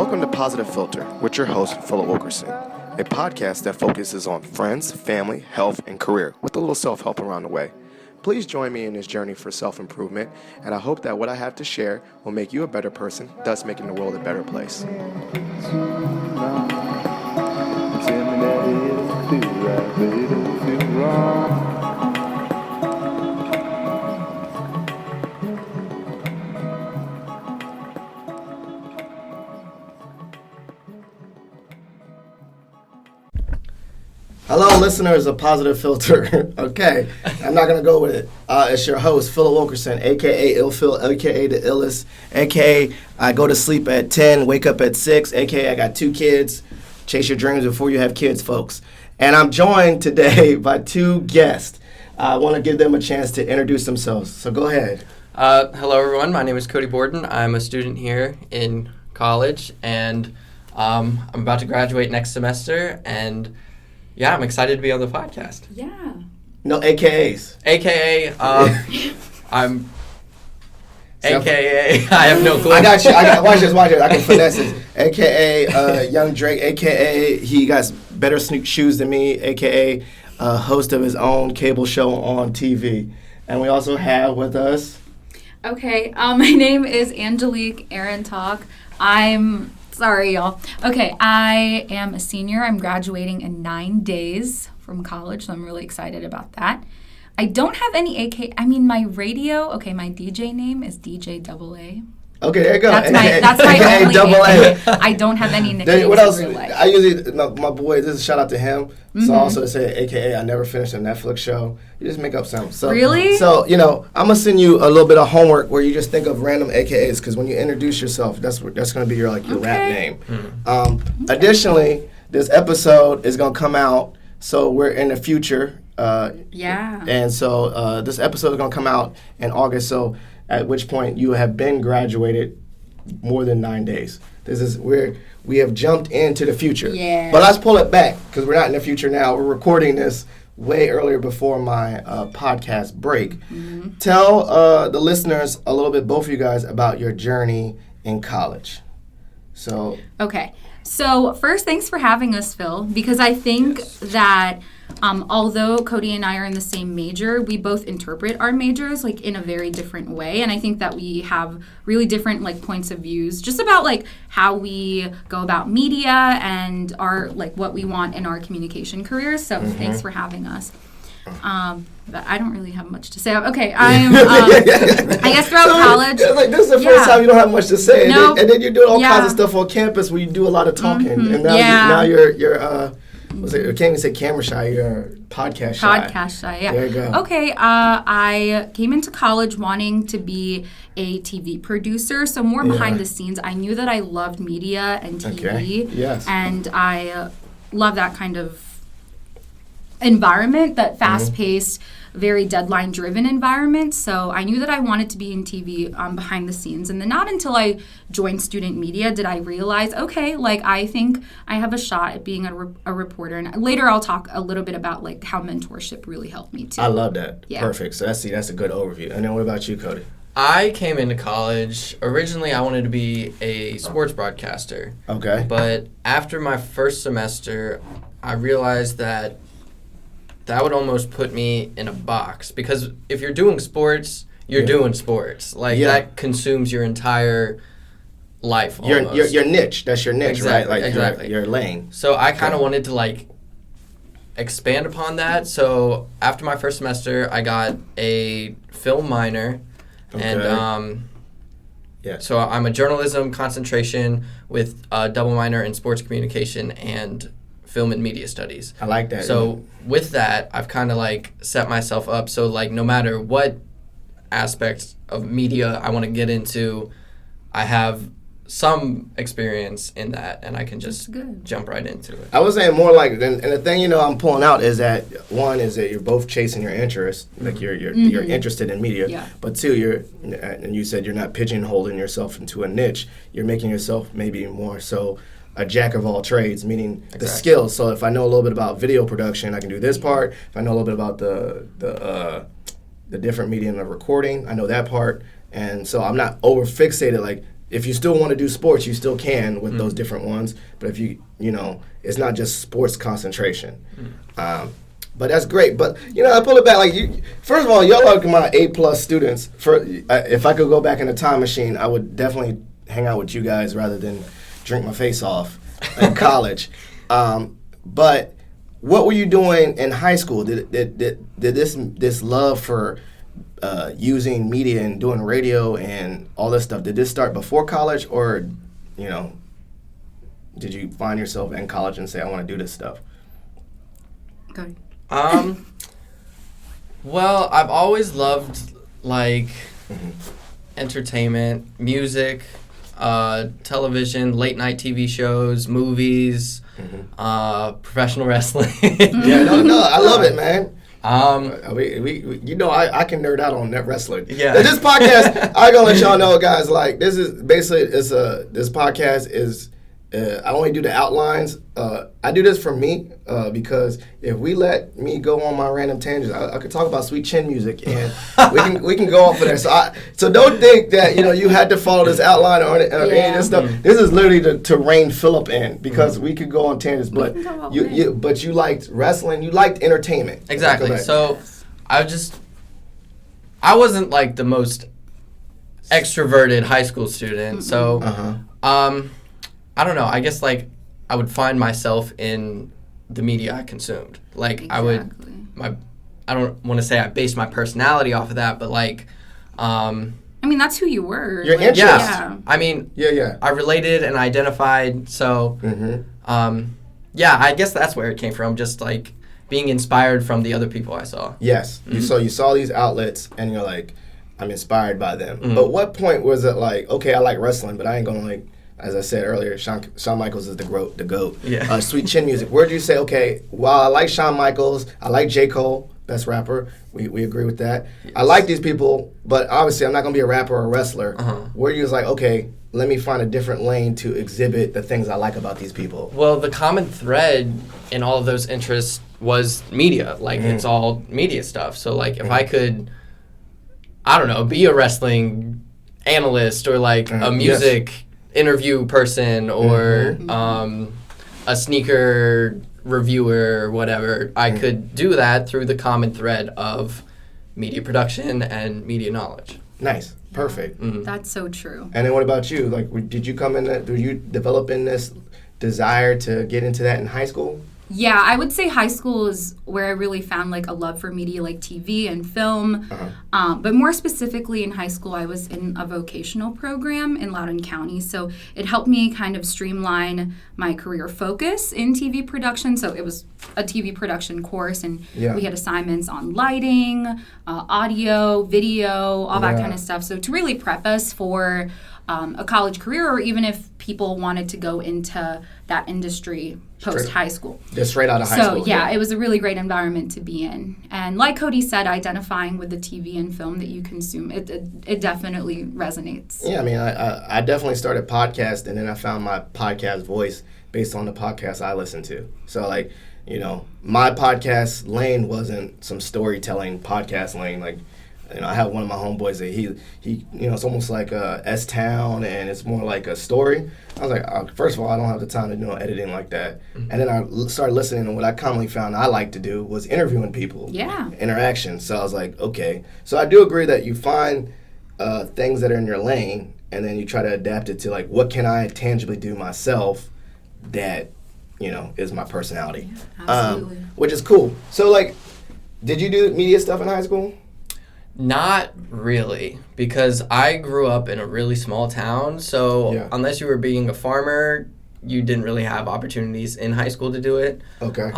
Welcome to Positive Filter with your host, Philip Wilkerson, a podcast that focuses on friends, family, health, and career with a little self-help around the way. Please join me in this journey for self-improvement, and I hope that what I have to share will make you a better person, thus making the world a better place. Hello, listeners of Positive Filter. Okay, I'm not going to go with it. It's your host, Philip Wilkerson, a.k.a. Ill Phil, a.k.a. The Illest, a.k.a. I go to sleep at 10, wake up at 6, a.k.a. I got 2 kids. Chase your dreams before you have kids, folks. And I'm joined today by 2 guests. I want to give them a chance to introduce themselves. So go ahead. Hello, everyone. My name is Cody Borden. I'm a student here in college, and I'm about to graduate next semester, and yeah, I'm excited to be on the podcast. Yeah. No AKAs. AKA, I'm... AKA, I have no clue. I got you. Watch this. I can finesse this. AKA Young Drake. AKA he got better sneak shoes than me. AKA host of his own cable show on TV. And we also have with us... Okay, my name is Angelique and Cody. Sorry, y'all. Okay, I am a senior. I'm graduating in 9 days from college, so I'm really excited about that. I don't have any my radio, my DJ name is DJ AA. Okay, there you go. That's my only name. I don't have any nicknames. What else? In real life. I usually, my boy, this is a shout out to him. Mm-hmm. So also to say, AKA, I never finished a Netflix show. You just make up something. So, really? So, I'm going to send you a little bit of homework where you just think of random AKAs, because when you introduce yourself, that's going to be your rap name. Mm-hmm. Additionally, this episode is going to come out, so we're in the future. Yeah. And so this episode is going to come out in August, so at which point you have been graduated more than 9 days. We have jumped into the future. Yeah. But let's pull it back, because we're not in the future now. We're recording this way earlier before my podcast break. Mm-hmm. Tell the listeners a little bit, both of you guys, about your journey in college. Okay. So first, thanks for having us, Phil, because I think that although Cody and I are in the same major, we both interpret our majors in a very different way, and I think that we have really different points of views just about how we go about media and our what we want in our communication careers. So thanks for having us. But I don't really have much to say. Okay, I'm. I guess throughout college, this is the first time you don't have much to say, no, and then you're doing all kinds of stuff on campus where you do a lot of talking, and now you're I can't even say camera shy, you're podcast shy. Podcast shy, yeah. There you go. Okay, I came into college wanting to be a TV producer, so more behind the scenes. I knew that I loved media and TV. Okay. Yes. And I love that kind of environment, that fast-paced, very deadline-driven environment. So I knew that I wanted to be in TV behind the scenes. And then not until I joined student media did I realize, I think I have a shot at being a reporter. And later I'll talk a little bit about how mentorship really helped me too. I love that. Yeah. Perfect. So that's a good overview. And then what about you, Cody? I came into college, originally I wanted to be a sports broadcaster. Okay. But after my first semester, I realized that would almost put me in a box, because if you're doing sports, you're doing sports. That consumes your entire life almost. Your niche. That's your niche, exactly, right? Exactly. Your lane. So I kind of wanted to expand upon that. So after my first semester, I got a film minor. Okay. And so I'm a journalism concentration with a double minor in sports communication and film and media studies. I like that. So with that, I've kind of set myself up so no matter what aspects of media I want to get into, I have some experience in that, and I can just jump right into it. I was saying more and the thing I'm pulling out is that one is that you're both chasing your interest, you're interested in media, but two, and you said you're not pigeonholing yourself into a niche. You're making yourself maybe more so a jack of all trades, meaning the skills. So if I know a little bit about video production, I can do this part. If I know a little bit about the different medium of recording, I know that part. And so I'm not over fixated if you still want to do sports, you still can with those different ones. But if it's not just sports concentration. But that's great. But I pull it back. Like first of all, y'all are my A+ students. If I could go back in a time machine, I would definitely hang out with you guys rather than drink my face off in college. But what were you doing in high school? Did this love for using media and doing radio and all this stuff, did this start before college, or did you find yourself in college and say, I want to do this stuff? Okay. Well, I've always loved entertainment, music, television, late night TV shows, movies, professional wrestling. No, I love it, man. I can nerd out on net wrestling. Yeah. This podcast, I gotta let y'all know, guys. Like, this is basically this podcast is. I only do the outlines. I do this for me because if we let me go on my random tangents, I could talk about Sweet Chin music and we can go off of there. So don't think that you had to follow this outline or any of this stuff. This is literally to rein Philip in because we could go on tangents. But you liked wrestling. You liked entertainment. Exactly. So I wasn't like the most extroverted high school student. So I don't know. I guess I would find myself in the media I consumed. Like exactly. I don't want to say I based my personality off of that, but that's who you were. Your interest. Yeah. I related and identified. So I guess that's where it came from. Just being inspired from the other people I saw. Yes. So you saw these outlets and you're like, I'm inspired by them. But what point was it okay, I like wrestling, but I ain't gonna as I said earlier, Shawn Michaels is the GOAT. Yeah. Sweet Chin music. Where do you say, okay, while I like Shawn Michaels, I like J. Cole, best rapper. We agree with that. Yes. I like these people, but obviously I'm not going to be a rapper or a wrestler. Where you was okay, let me find a different lane to exhibit the things I like about these people. Well, the common thread in all of those interests was media. It's all media stuff. So, if I could, I don't know, be a wrestling analyst or a music interview person or a sneaker reviewer or whatever, I could do that through the common thread of media production and media knowledge. Nice. Perfect. That's so true. And then what about you? Did you come in that, did you develop in this desire to get into that in high school? Yeah, I would say high school is where I really found a love for media, TV and film. But more specifically in high school, I was in a vocational program in Loudoun County. So it helped me kind of streamline my career focus in TV production. So it was a TV production course, and we had assignments on lighting, audio, video, all that kind of stuff. So to really prep us for a college career, or even if people wanted to go into that industry post high school. Just straight out of high school. So it was a really great environment to be in. And like Cody said, identifying with the TV and film that you consume, it definitely resonates. Yeah, I definitely started podcasting, and then I found my podcast voice based on the podcasts I listened to. So my podcast lane wasn't some storytelling podcast lane. I have one of my homeboys that he it's almost like a S-Town, and it's more like a story. I was like, first of all, I don't have the time to do editing like that. And then I started listening, and what I commonly found I like to do was interviewing people. Yeah. Interaction. So I was like, okay. So I do agree that you find things that are in your lane, and then you try to adapt it to what can I tangibly do myself that, is my personality. Yeah, absolutely. Which is cool. So did you do media stuff in high school? Not really, because I grew up in a really small town, so unless you were being a farmer, you didn't really have opportunities in high school to do it. Okay.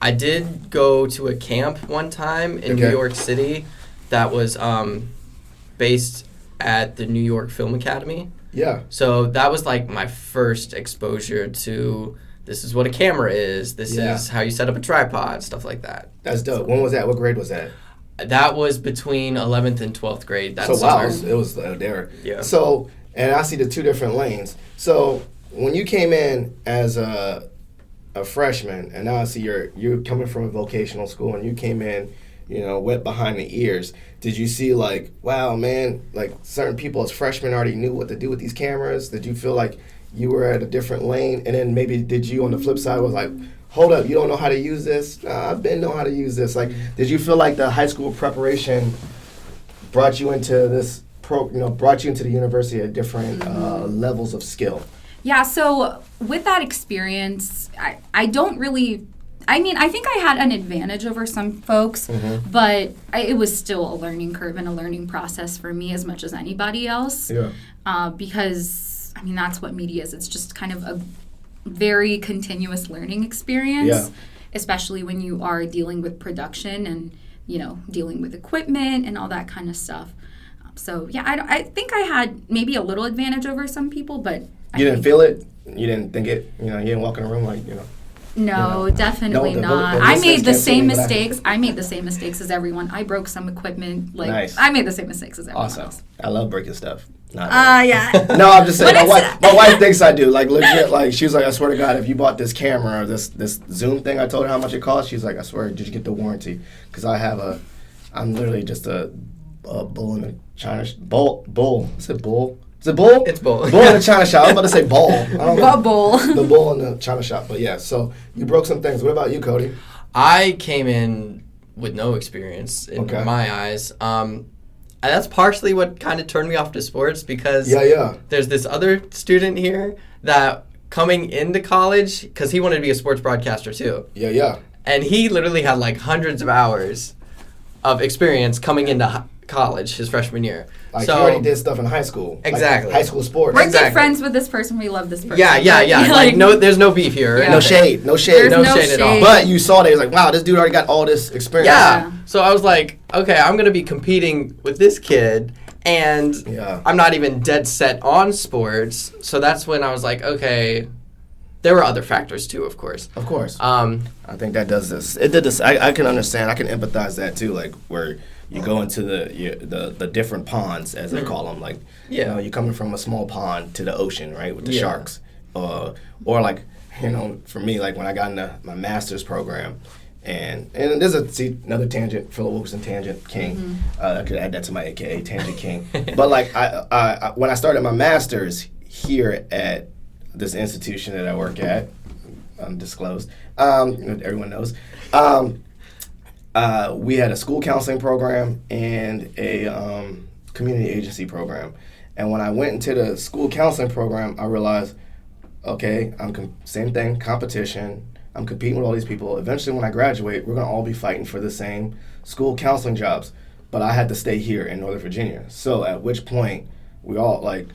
I did go to a camp one time in New York City that was based at the New York Film Academy. Yeah. So that was my first exposure to this is what a camera is, this is how you set up a tripod, stuff like that. That's dope. When was that? What grade was that? That was between 11th and 12th grade. That summer. It was there. Yeah. So, and I see the two different lanes. So, when you came in as a freshman, and now I see you're coming from a vocational school, and you came in wet behind the ears. Did you see like, wow, man, like certain people as freshmen already knew what to do with these cameras? Did you feel like you were at a different lane? And then maybe did you on the flip side was like, hold up, you don't know how to use this? I've been know how to use this. Like, did you feel like the high school preparation brought you into this brought you into the university at different levels of skill? Yeah, so with that experience, I don't really, I mean, I think I had an advantage over some folks, but it was still a learning curve and a learning process for me as much as anybody else. Yeah. Because, I mean, that's what media is. It's just kind of a very continuous learning experience, especially when you are dealing with production and, dealing with equipment and all that kind of stuff. So, yeah, I think I had maybe a little advantage over some people, but... You didn't feel it? You didn't think it? You didn't walk in the room like, No, definitely not. I made the same mistakes. I made the same mistakes as everyone. I broke some equipment. Nice. I made the same mistakes as everyone else. I love breaking stuff. Yeah. No, I'm just saying. My wife thinks I do. Like legit. Like she was like, I swear to God, if you bought this camera or this Zoom thing, I told her how much it cost. She's like, I swear, did you get the warranty? Because I'm literally just a bull in a China bull. Is it bull? Is it bull? It's bull. Bull in the China shop. I was about to say ball. I don't know. Bull. The bull in the China shop. But yeah, so you broke some things. What about you, Cody? I came in with no experience in my eyes. And that's partially what kind of turned me off to sports because there's this other student here that coming into college, because he wanted to be a sports broadcaster too. Yeah. And he literally had like hundreds of hours of experience coming into college his freshman year. Like, so, you already did stuff in high school. Exactly. Like high school sports. We're good friends with this person. We love this person. Yeah. Like, no, there's no beef here. Yeah. No shade. There's no shade at all. But you saw that. He was like, wow, this dude already got all this experience. Yeah. So I was like, okay, I'm going to be competing with this kid, and I'm not even dead set on sports. So that's when I was like, okay, there were other factors too, of course. Of course. I think that does this. It did this. I can understand. I can empathize that too, like where you go into the different ponds, as they call them. Like, you're coming from a small pond to the ocean, right, with the sharks. Or like, for me, like when I got into my master's program, and there's another tangent, Philip Wilkerson Tangent King. I could add that to my AKA Tangent King. But like, I when I started my master's here at this institution that I work at, undisclosed, everyone knows. We had a school counseling program and a community agency program. And when I went into the school counseling program, I realized, okay, same thing, competition. I'm competing with all these people. Eventually, when I graduate, we're going to all be fighting for the same school counseling jobs. But I had to stay here in Northern Virginia. So at which point, we all, like,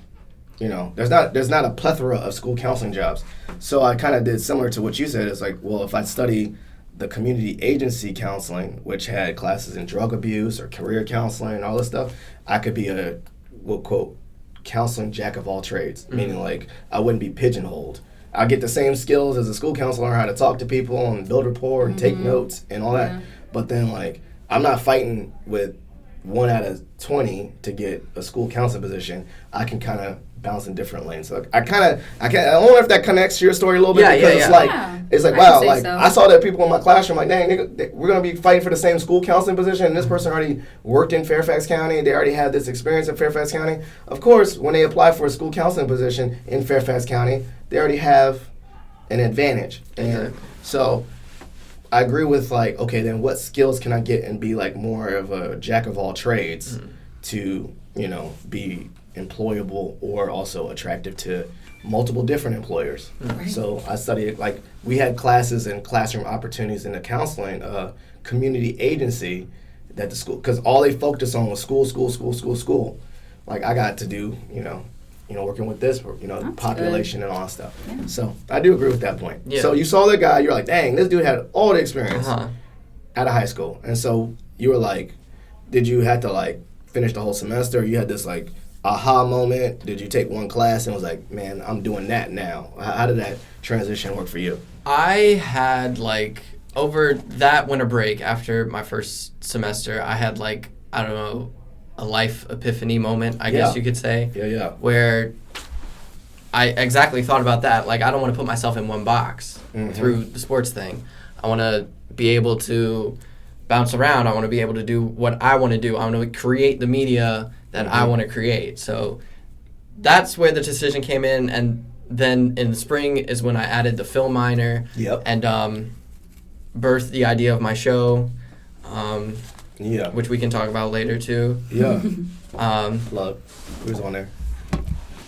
there's not a plethora of school counseling jobs. So I kind of did similar to what you said. It's like, well, if I study the community agency counseling, which had classes in drug abuse or career counseling and all this stuff, I could be a, we'll quote, counseling jack of all trades, meaning like I wouldn't be pigeonholed. I get the same skills as a school counselor, how to talk to people and build rapport and take notes and all that. But then like, I'm not fighting with 1 out of 20 to get a school counseling position. I can kind of bounce in different lanes. So I don't know if that connects to your story a little bit because it's like wow, like so. I saw that people in my classroom like, dang, we're gonna be fighting for the same school counseling position, and this person already worked in Fairfax County. They already had this experience in Fairfax County. Of course, when they apply for a school counseling position in Fairfax County, they already have an advantage. And so I agree with like, okay, then what skills can I get and be like more of a jack of all trades to, be employable or also attractive to multiple different employers. So I studied, like, we had classes and classroom opportunities in the counseling community agency that the school, because all they focused on was school. Like, I got to do, working with this, That's population good. And all that stuff. Yeah. So I do agree with that point. Yeah. So you saw the guy, you're like, dang, this dude had all the experience out of high school. And so you were like, did you have to like finish the whole semester? You had this like aha moment? Did you take one class and was like, man, I'm doing that now? How did that transition work for you? I had like, over that winter break after my first semester, I had like, I don't know, a life epiphany moment, I guess you could say. Yeah. Where I exactly thought about that. Like, I don't want to put myself in one box through the sports thing. I want to be able to bounce around. I want to be able to do what I want to do. I want to create the media that I want to create. So that's where the decision came in. And then in the spring is when I added the film minor and birthed the idea of my show, which we can talk about later too. Yeah. Love. Who's on there?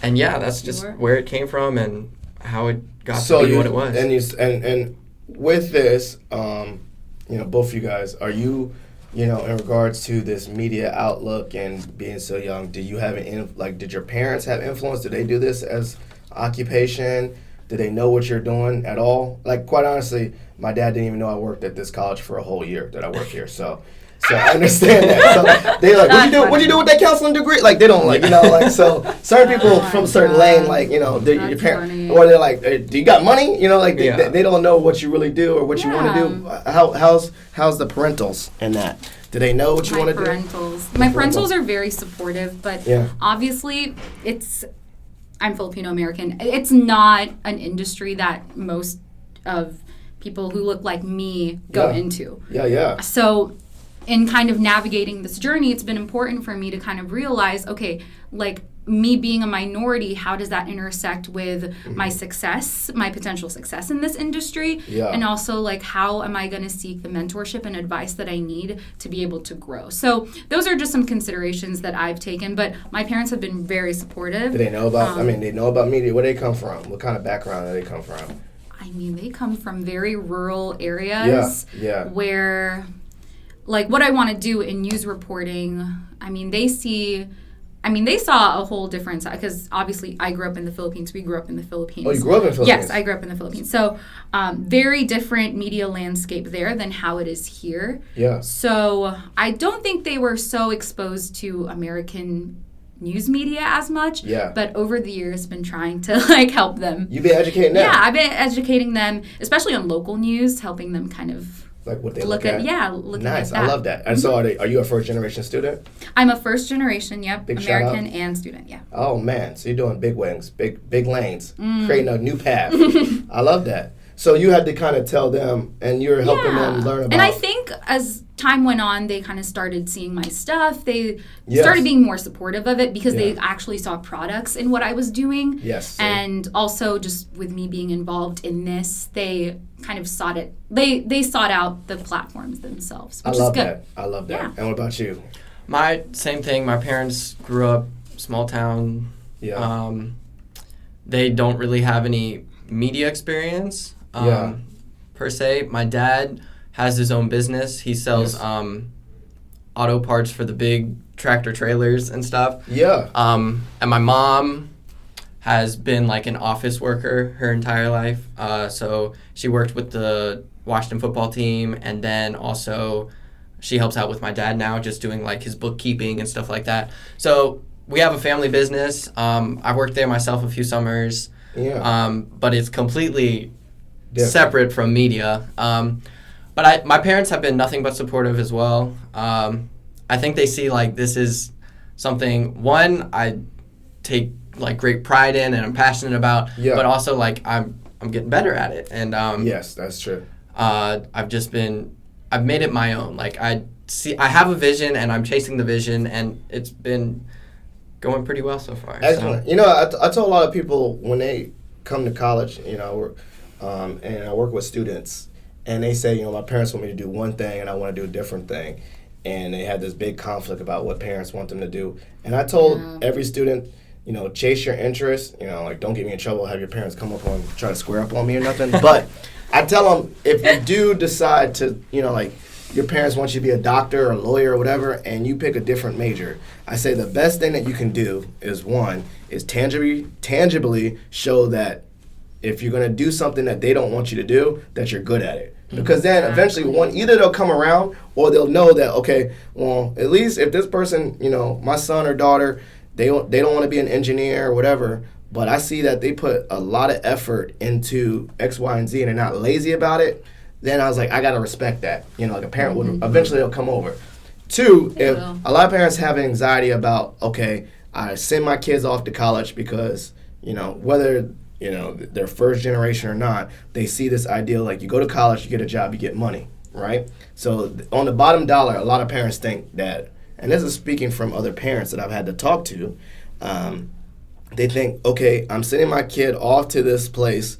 And yeah, that's just where it came from and how it got to be what it was. And with this, both of you guys, are you, in regards to this media outlook and being so young, do you have did your parents have influence? Did they do this as occupation? Did they know what you're doing at all? Like, quite honestly, my dad didn't even know I worked at this college for a whole year that I worked here. So I understand that. So they like, what you do with that counseling degree? Like, they don't so certain people from a certain lane, your parents, or they're like, do you got money? They don't know what you really do or what you want to do. How's the parentals in that? Do they know what you want to do? My parentals are very supportive, but obviously I'm Filipino American. It's not an industry that most of people who look like me go into. Yeah. So in kind of navigating this journey, it's been important for me to kind of realize, okay, like me being a minority, how does that intersect with my success, my potential success in this industry? And also, like, how am I going to seek the mentorship and advice that I need to be able to grow? So those are just some considerations that I've taken, but my parents have been very supportive. Do they know about, they know about media. Where do they come from? What kind of background do they come from? I mean, they come from very rural areas where, like, what I want to do in news reporting, they saw a whole difference because obviously I grew up in the Philippines. We grew up in the Philippines. Oh, you grew up in the Philippines? Yes, I grew up in the Philippines. So very different media landscape there than how it is here. Yeah. So I don't think they were so exposed to American news media as much. Yeah. But over the years, been trying to help them. You've been educating them? Yeah, I've been educating them, especially on local news, helping them kind of like what they look at? Yeah, looking at that. Nice, I love that. And so are you a first-generation student? I'm a first-generation, Big American and student, Oh, man. So you're doing big wings, big lanes, creating a new path. I love that. So you had to kind of tell them, and you're helping them learn about... And I think as time went on, they kind of started seeing my stuff. They started being more supportive of it because they actually saw products in what I was doing. Yes. And also just with me being involved in this, they kind of sought it. They sought out the platforms themselves, which is good. I love that. Yeah. And what about you? Same thing. My parents grew up small town. Yeah. They don't really have any media experience. Per se. My dad has his own business. He sells auto parts for the big tractor trailers and stuff. Yeah. And my mom has been like an office worker her entire life. So she worked with the Washington football team, and then also she helps out with my dad now, just doing like his bookkeeping and stuff like that. So we have a family business. I've worked there myself a few summers. Yeah. But it's completely separate from media. But my parents have been nothing but supportive as well. I think they see like this is something, one, I take like great pride in and I'm passionate about, but also like I'm getting better at it. And yes, that's true. I've made it my own. Like I have a vision and I'm chasing the vision, and it's been going pretty well so far. Excellent. So. I tell a lot of people when they come to college, and I work with students, and they say, my parents want me to do one thing and I want to do a different thing. And they had this big conflict about what parents want them to do. And I told every student, chase your interests. Like, don't get me in trouble, have your parents come up on, try to square up on me or nothing. But I tell them, if you do decide to, like, your parents want you to be a doctor or a lawyer or whatever, and you pick a different major, I say the best thing that you can do is, one, is tangibly show that if you're going to do something that they don't want you to do, that you're good at it. Because then eventually, either they'll come around or they'll know that, okay, well, at least if this person, my son or daughter, they don't want to be an engineer or whatever, but I see that they put a lot of effort into X, Y, and Z and they're not lazy about it, then I was like, I got to respect that. Like a parent would, eventually they'll come over. Two, if a lot of parents have anxiety about, okay, I send my kids off to college because, whether they're first generation or not, they see this ideal, like you go to college, you get a job, you get money. right? So on the bottom dollar, a lot of parents think that, and this is speaking from other parents that I've had to talk to, they think, okay, I'm sending my kid off to this place,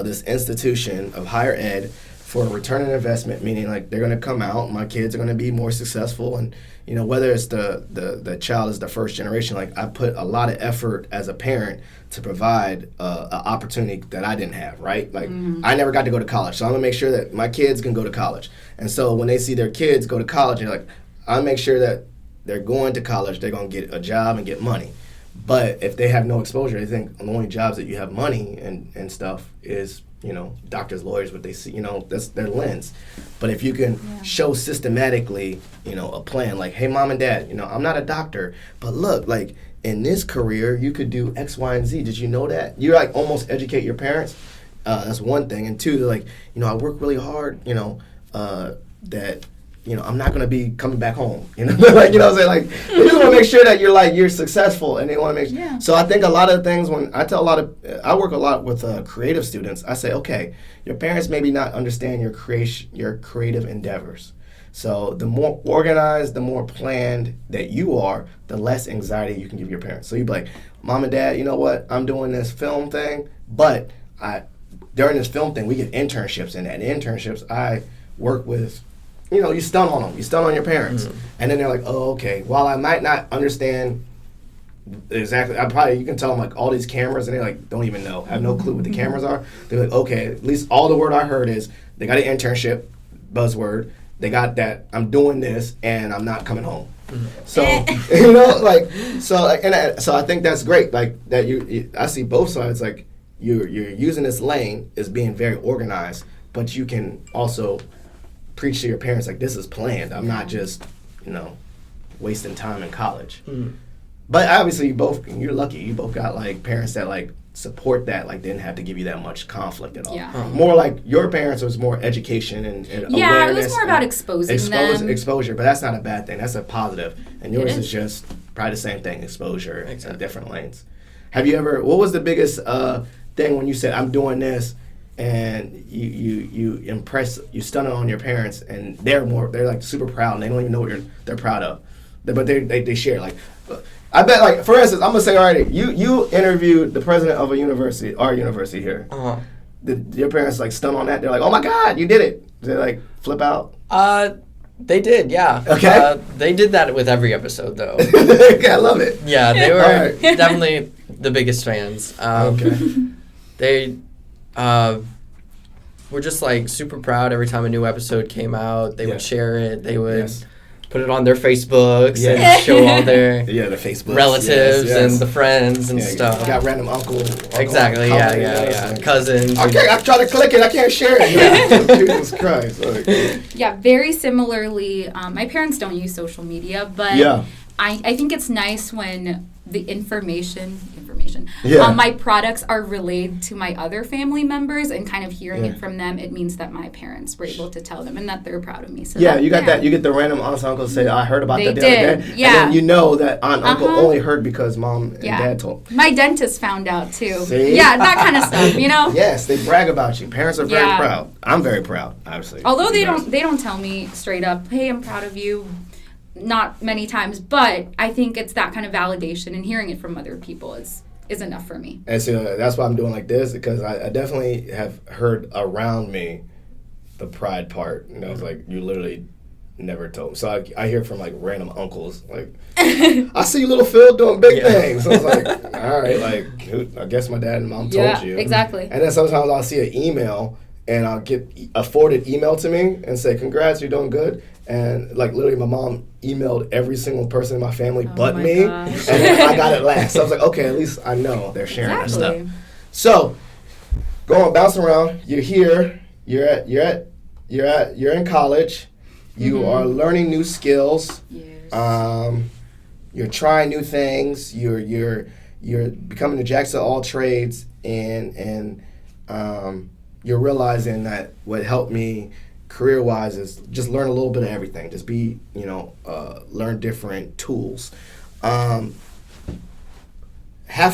this institution of higher ed for a return on investment, meaning like they're going to come out, my kids are going to be more successful, and you know, whether it's the child is the first generation, like I put a lot of effort as a parent to provide an opportunity that I didn't have, right? Like I never got to go to college, so I'm gonna make sure that my kids can go to college. And so when they see their kids go to college, they're like, I make sure that they're going to college, they're gonna get a job and get money. But if they have no exposure, they think the only jobs that you have money and stuff is, you know, doctors, lawyers, what they see, you know, that's their lens. But if you can show systematically, you know, a plan, like, hey, mom and dad, you know, I'm not a doctor, but look, like, in this career, you could do X, Y, and Z. Did you know that? You, like, almost educate your parents. That's one thing. And two, they're like, you know, I work really hard, you know, that, you know, I'm not going to be coming back home. You know, like, you know what I'm saying? Like, they just want to make sure that you're successful, and they want to make sure. Yeah. So I think a lot of things, when I tell I work a lot with creative students, I say, okay, your parents maybe not understand your creative endeavors. So the more organized, the more planned that you are, the less anxiety you can give your parents. So you'd be like, mom and dad, you know what? I'm doing this film thing, but during this film thing, we get internships, and at internships, I work with, you know, you stun on them. You stun on your parents. Mm-hmm. And then they're like, oh, okay. While I might not understand exactly, you can tell them, like, all these cameras, and they, like, don't even know. Have no clue what the cameras are. They're like, okay, at least all the word I heard is they got an internship, buzzword. They got that I'm doing this, and I'm not coming home. Mm-hmm. So, you know, like, so I think that's great. Like, that I see both sides. Like, you're using this lane as being very organized, but you can also preach to your parents, like, this is planned. I'm not just, you know, wasting time in college. Mm. But obviously, you're lucky. You both got, like, parents that, like, support that, like, didn't have to give you that much conflict at all. Yeah. More like your parents was more education and awareness. Yeah, it was more about exposing them. Exposure, but that's not a bad thing. That's a positive. And yours is just probably the same thing, exposure in different lanes. Have you ever, what was the biggest thing when you said, I'm doing this, and you stun it on your parents, and they're like super proud, and they don't even know what they're proud of, but they share, like, I bet, like, for instance, I'm gonna say already, you interviewed the president of our university here. Uh-huh. Did your parents, like, stun on that? They're like, oh my God, you did it. Did they, like, flip out? They did, yeah. Okay. They did that with every episode, though. Okay, I love it. Yeah, they were definitely the biggest fans. Okay. They were just, like, super proud every time a new episode came out. They would share it. They would put it on their Facebooks and show all their the Facebook relatives and the friends and stuff. You got random uncle exactly, cousins. I try to click it. I can't share it. Jesus Christ. Like. Yeah, very similarly. My parents don't use social media, but I think it's nice when the information, my products are relayed to my other family members, and kind of hearing it from them, it means that my parents were able to tell them and that they're proud of me. So you got that. You get the random aunts and uncles say, I heard about that the other day. Yeah. And then you know that aunt and uncle only heard because mom and dad told. My dentist found out too. See? Yeah, that kind of stuff, you know? Yes, they brag about you. Parents are very proud. I'm very proud, obviously. Although they don't tell me straight up, hey, I'm proud of you. Not many times, but I think it's that kind of validation, and hearing it from other people is enough for me. And so that's why I'm doing like this, because I definitely have heard around me the pride part. You know, it's like you literally never told me. So I hear from, like, random uncles, like, I see little Phil doing big things. So I was like, all right, like, I guess my dad and mom told you. Yeah, exactly. And then sometimes I'll see an email, and I'll get a forwarded email to me and say, congrats, you're doing good. And, like, literally my mom emailed every single person in my family but me. Gosh. And then I got it last. So I was like, okay, at least I know they're sharing that stuff. So, bouncing around, you're here, you're in college, you are learning new skills. Yes. You're trying new things, you're becoming a jack of all trades, and you're realizing that what helped me career-wise is just learn a little bit of everything. Just be, learn different tools. Half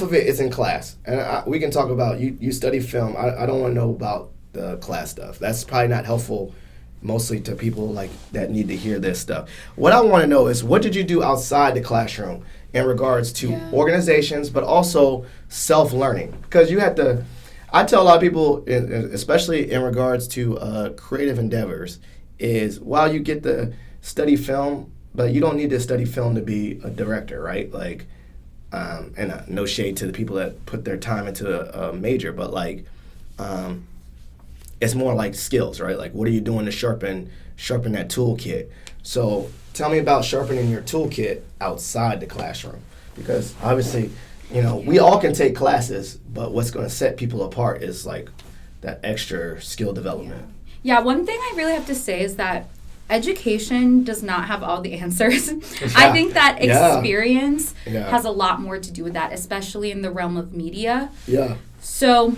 of it is in class. And we can talk about, you study film. I don't want to know about the class stuff. That's probably not helpful mostly to people like that need to hear this stuff. What I want to know is, what did you do outside the classroom in regards to organizations, but also self-learning? Because you had to, I tell a lot of people, especially in regards to creative endeavors, is while you get to study film, but you don't need to study film to be a director, right? Like, and no shade to the people that put their time into a major, but like, it's more like skills, right? Like, what are you doing to sharpen that toolkit? So tell me about sharpening your toolkit outside the classroom, because obviously, you know, we all can take classes, but what's going to set people apart is like that extra skill development. Yeah, one thing I really have to say is that education does not have all the answers. I think that experience has a lot more to do with that, especially in the realm of media. Yeah. So,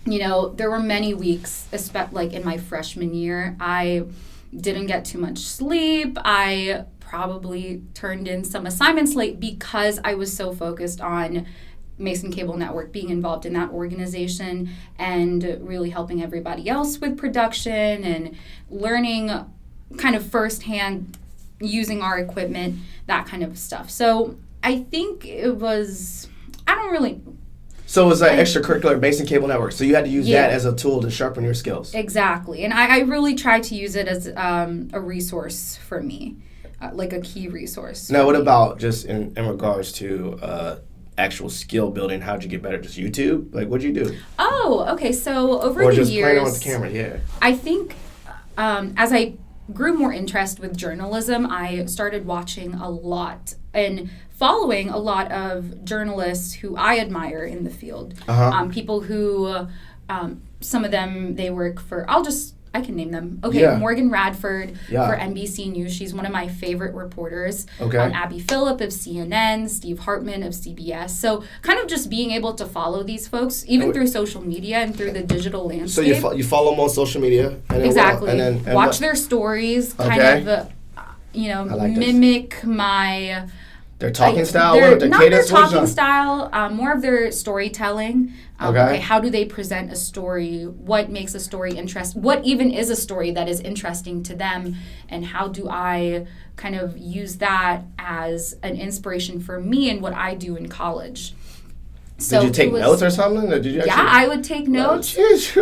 you know, there were many weeks, like in my freshman year, I didn't get too much sleep. I probably turned in some assignments late because I was so focused on Mason Cable Network, being involved in that organization and really helping everybody else with production and learning kind of firsthand using our equipment, that kind of stuff. So I think it was, So it was like extracurricular Mason Cable Network. So you had to use that as a tool to sharpen your skills. Exactly. And I really tried to use it as a resource for me, like a key resource. Now, what about just in regards to actual skill building? How'd you get better? Just YouTube? Like, what'd you do? Oh, okay. So over the years... Or just playing on with the camera, I think as I grew more interest with journalism, I started watching a lot and following a lot of journalists who I admire in the field. People who, some of them, they work for, I can name them. Okay, Morgan Radford for NBC News. She's one of my favorite reporters. Abby Phillip of CNN, Steve Hartman of CBS. So kind of just being able to follow these folks, even through social media and through the digital landscape. So you follow them on social media? And exactly. And watch their stories, kind of, mimic my... Their talking style? Not their talking style, more of their storytelling. How do they present a story? What makes a story interesting? What even is a story that is interesting to them? And how do I kind of use that as an inspiration for me and what I do in college? So did you take notes or something? Or did you I would take notes.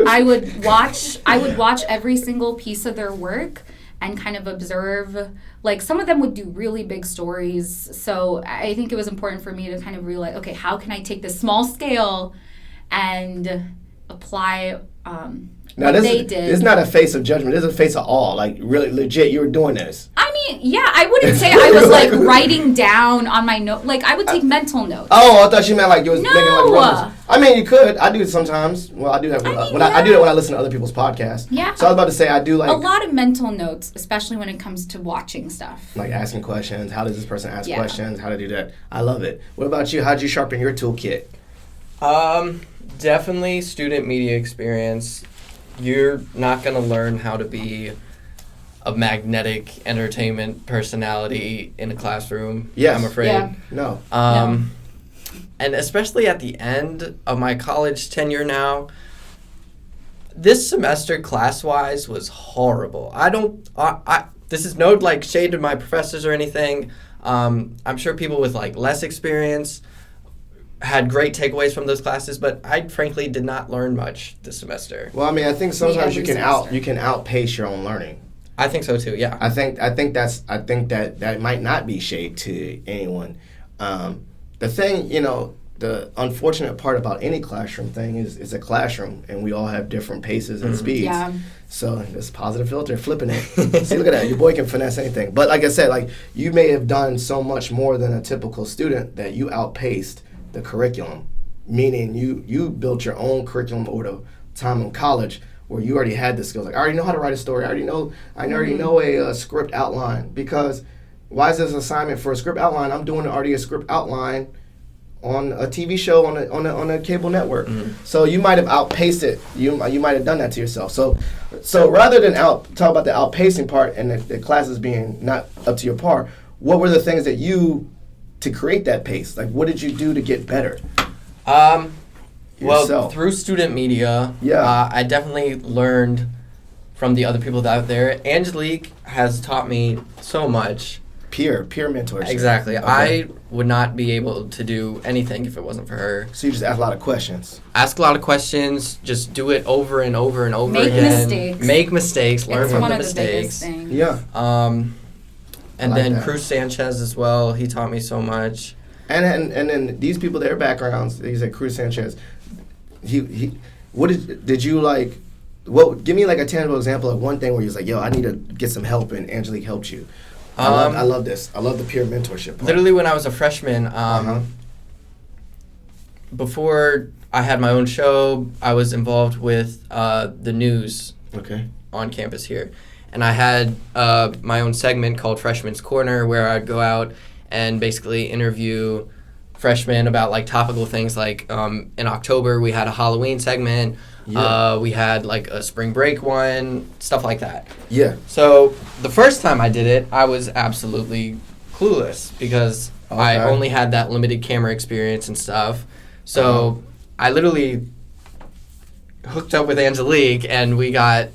I would watch every single piece of their work and kind of observe. Like, some of them would do really big stories. So I think it was important for me to kind of realize, okay, how can I take this small scale and apply what they did? This is not a face of judgment. This is a face of awe. Like, really legit, you were doing this. I mean, yeah, I wouldn't say I was, like, writing down on my note. Like, I would take mental notes. Oh, I thought you meant, like, you was making, like, references. I mean, you could. I do it sometimes. Well, I do that I do it when I listen to other people's podcasts. Yeah. So I was about to say, I do, like... A lot of mental notes, especially when it comes to watching stuff. Like asking questions. How does this person ask questions? How to do that? I love it. What about you? How'd you sharpen your toolkit? Definitely student media experience. You're not going to learn how to be a magnetic entertainment personality in a classroom. Yes. I'm afraid. Yeah. No. And especially at the end of my college tenure now, this semester class-wise was horrible. This is no like shade to my professors or anything. I'm sure people with like less experience had great takeaways from those classes, but I frankly did not learn much this semester. Well, I mean, I think sometimes you can outpace your own learning. I think so too. Yeah. I think that might not be shade to anyone. The thing, the unfortunate part about any classroom thing is it's a classroom, and we all have different paces and speeds. Yeah. So this positive filter, flipping it. See, look at that. Your boy can finesse anything. But like I said, like you may have done so much more than a typical student that you outpaced the curriculum, meaning you built your own curriculum over the time in college where you already had the skills. Like, I already know how to write a story. I already know a script outline. Because why is this assignment for a script outline? I'm doing already a script outline on a TV show on a cable network. Mm-hmm. So you might have outpaced it. You might have done that to yourself. So rather than talk about the outpacing part and the classes being not up to your par, what were the things that to create that pace? Like, what did you do to get better? Well, through student media, I definitely learned from the other people out there. Angelique has taught me so much. Peer mentorship. Exactly. Okay. I would not be able to do anything if it wasn't for her. So you just ask a lot of questions. Ask a lot of questions. Just do it over and over and over again. Mistakes. Make mistakes. Learn It's from one the of the biggest mistakes. things. Yeah. And like then that. Cruz Sanchez as well. He taught me so much. And then these people, their backgrounds. He said Cruz Sanchez. Did you like? What? Give me like a tangible example of one thing where you was like, yo, I need to get some help, and Angelique helped you. I love this. I love the peer mentorship part. Literally, when I was a freshman, before I had my own show, I was involved with the news on campus here. And I had my own segment called Freshman's Corner, where I'd go out and basically interview freshmen about like topical things. Like in October, we had a Halloween segment. Yeah. We had like a spring break one, stuff like that. Yeah. So the first time I did it, I was absolutely clueless because I only had that limited camera experience and stuff. So I literally hooked up with Angelique, and we got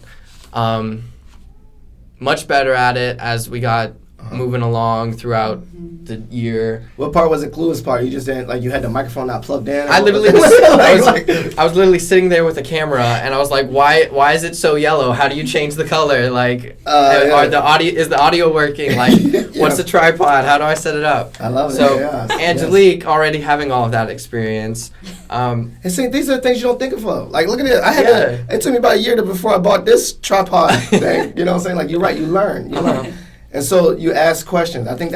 much better at it as we got moving along throughout the year. What part was the clueless part? You just didn't, like, you had the microphone not plugged in? I literally I was literally sitting there with a camera, and I was like, why is it so yellow? How do you change the color? Like, is the audio working? Like, what's the tripod? How do I set it up? I love it. So yes. Angelique already having all of that experience. And see, these are the things you don't think of. Like, look at it. It took me about a year before I bought this tripod thing. You know what I'm saying? Like, you're right. You learn. And so you ask questions. I think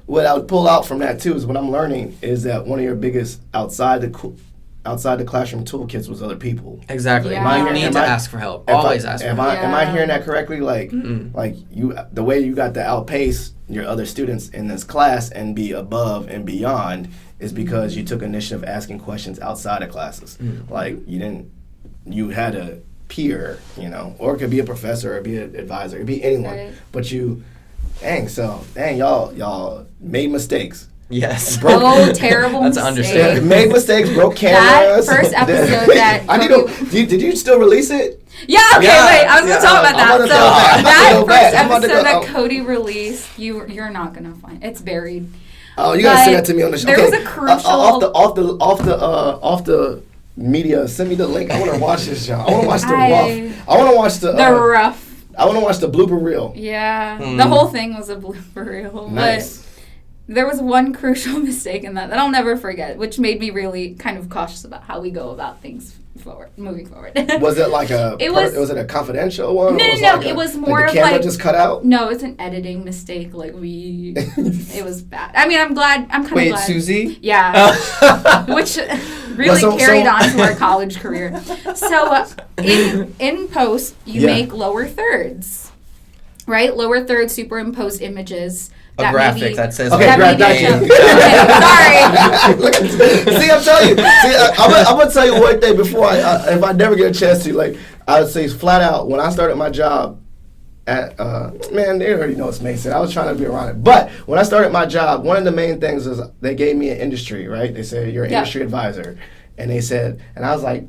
what I would pull out from that too is what I'm learning is that one of your biggest outside the classroom toolkits was other people. Exactly. Yeah. You need to ask for help. Always ask for help. Am I hearing that correctly? Like, like you, the way you got to outpace your other students in this class and be above and beyond is because you took initiative asking questions outside of classes. Like you had a peer, or it could be a professor or be an advisor, it could be anyone. Right. But y'all made mistakes. Yes. Terrible That's mistakes. understandable. Made mistakes, broke cameras. That first episode that did you still release it? Yeah, okay, wait. I was going to talk about that. So that first episode that go. Cody released, you're not going to find. It's buried. Oh, you got to send that to me on the show. There was a crucial off the media, send me the link. I want to watch this, y'all. I want to watch the rough. I want to watch the rough. I want to watch the blooper reel. Yeah, the whole thing was a blooper reel. Nice. But there was one crucial mistake in that I'll never forget, which made me really kind of cautious about how we go about things moving forward. Was it like was it a confidential one? No. It was more of the camera just cut out? No, it's an editing mistake. It was bad. I mean, I'm kind of glad. Wait, Susie? Yeah. Which really carried on to our college career. So in post, you make lower thirds, right? Lower thirds, superimposed images. A graphic that says okay, sorry. See, I'm telling you. I'm gonna tell you one thing before if I never get a chance to, like, I would say flat out when I started my job at man, they already know it's Mason. I was trying to be around it, but when I started my job, one of the main things is they gave me an industry, right? They said you're an industry advisor, and they said, and I was like,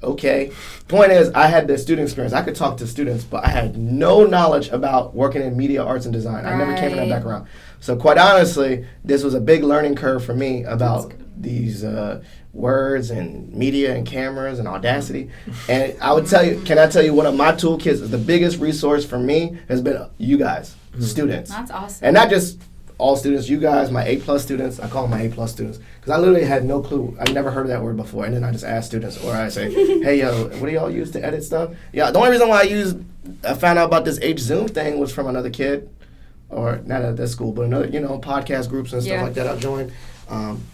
okay. Point is, I had the student experience. I could talk to students, but I had no knowledge about working in media, arts, and design. I never came from that background. So quite honestly, this was a big learning curve for me about these words and media and cameras and Audacity. And I would tell you, can I tell you, one of my toolkits is the biggest resource for me has been you guys, students. That's awesome. And not just all students, you guys, my A+ students. I call them my A+ students because I literally had no clue. I never heard of that word before, and then I just ask students, or I say, "Hey, yo, what do y'all use to edit stuff?" Yeah, the only reason why I found out about this Zoom thing was from another kid, or not at this school, but another, podcast groups and stuff like that I joined.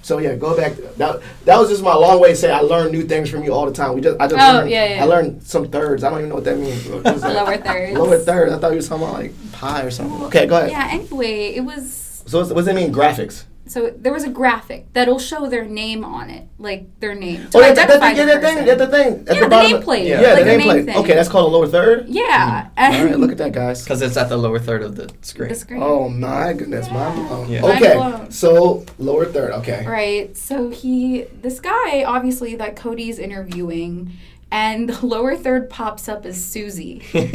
So yeah, go back. That was just my long way to say I learn new things from you all the time. I learned some thirds. I don't even know what that means. Lower thirds. Lower thirds. I thought you were talking about like pi or something. Okay, go ahead. Yeah. Anyway, it was. So what does it mean, graphics? So there was a graphic that'll show their name on it, like their name. The thing. The nameplate. Yeah, the nameplate. Okay, that's called a lower third? Yeah. All right, look at that, guys. Because it's at the lower third of the screen. Oh, my goodness. Yeah. Okay, so lower third, okay. Right. So this guy, obviously, that Cody's interviewing, and the lower third pops up as Susie. He's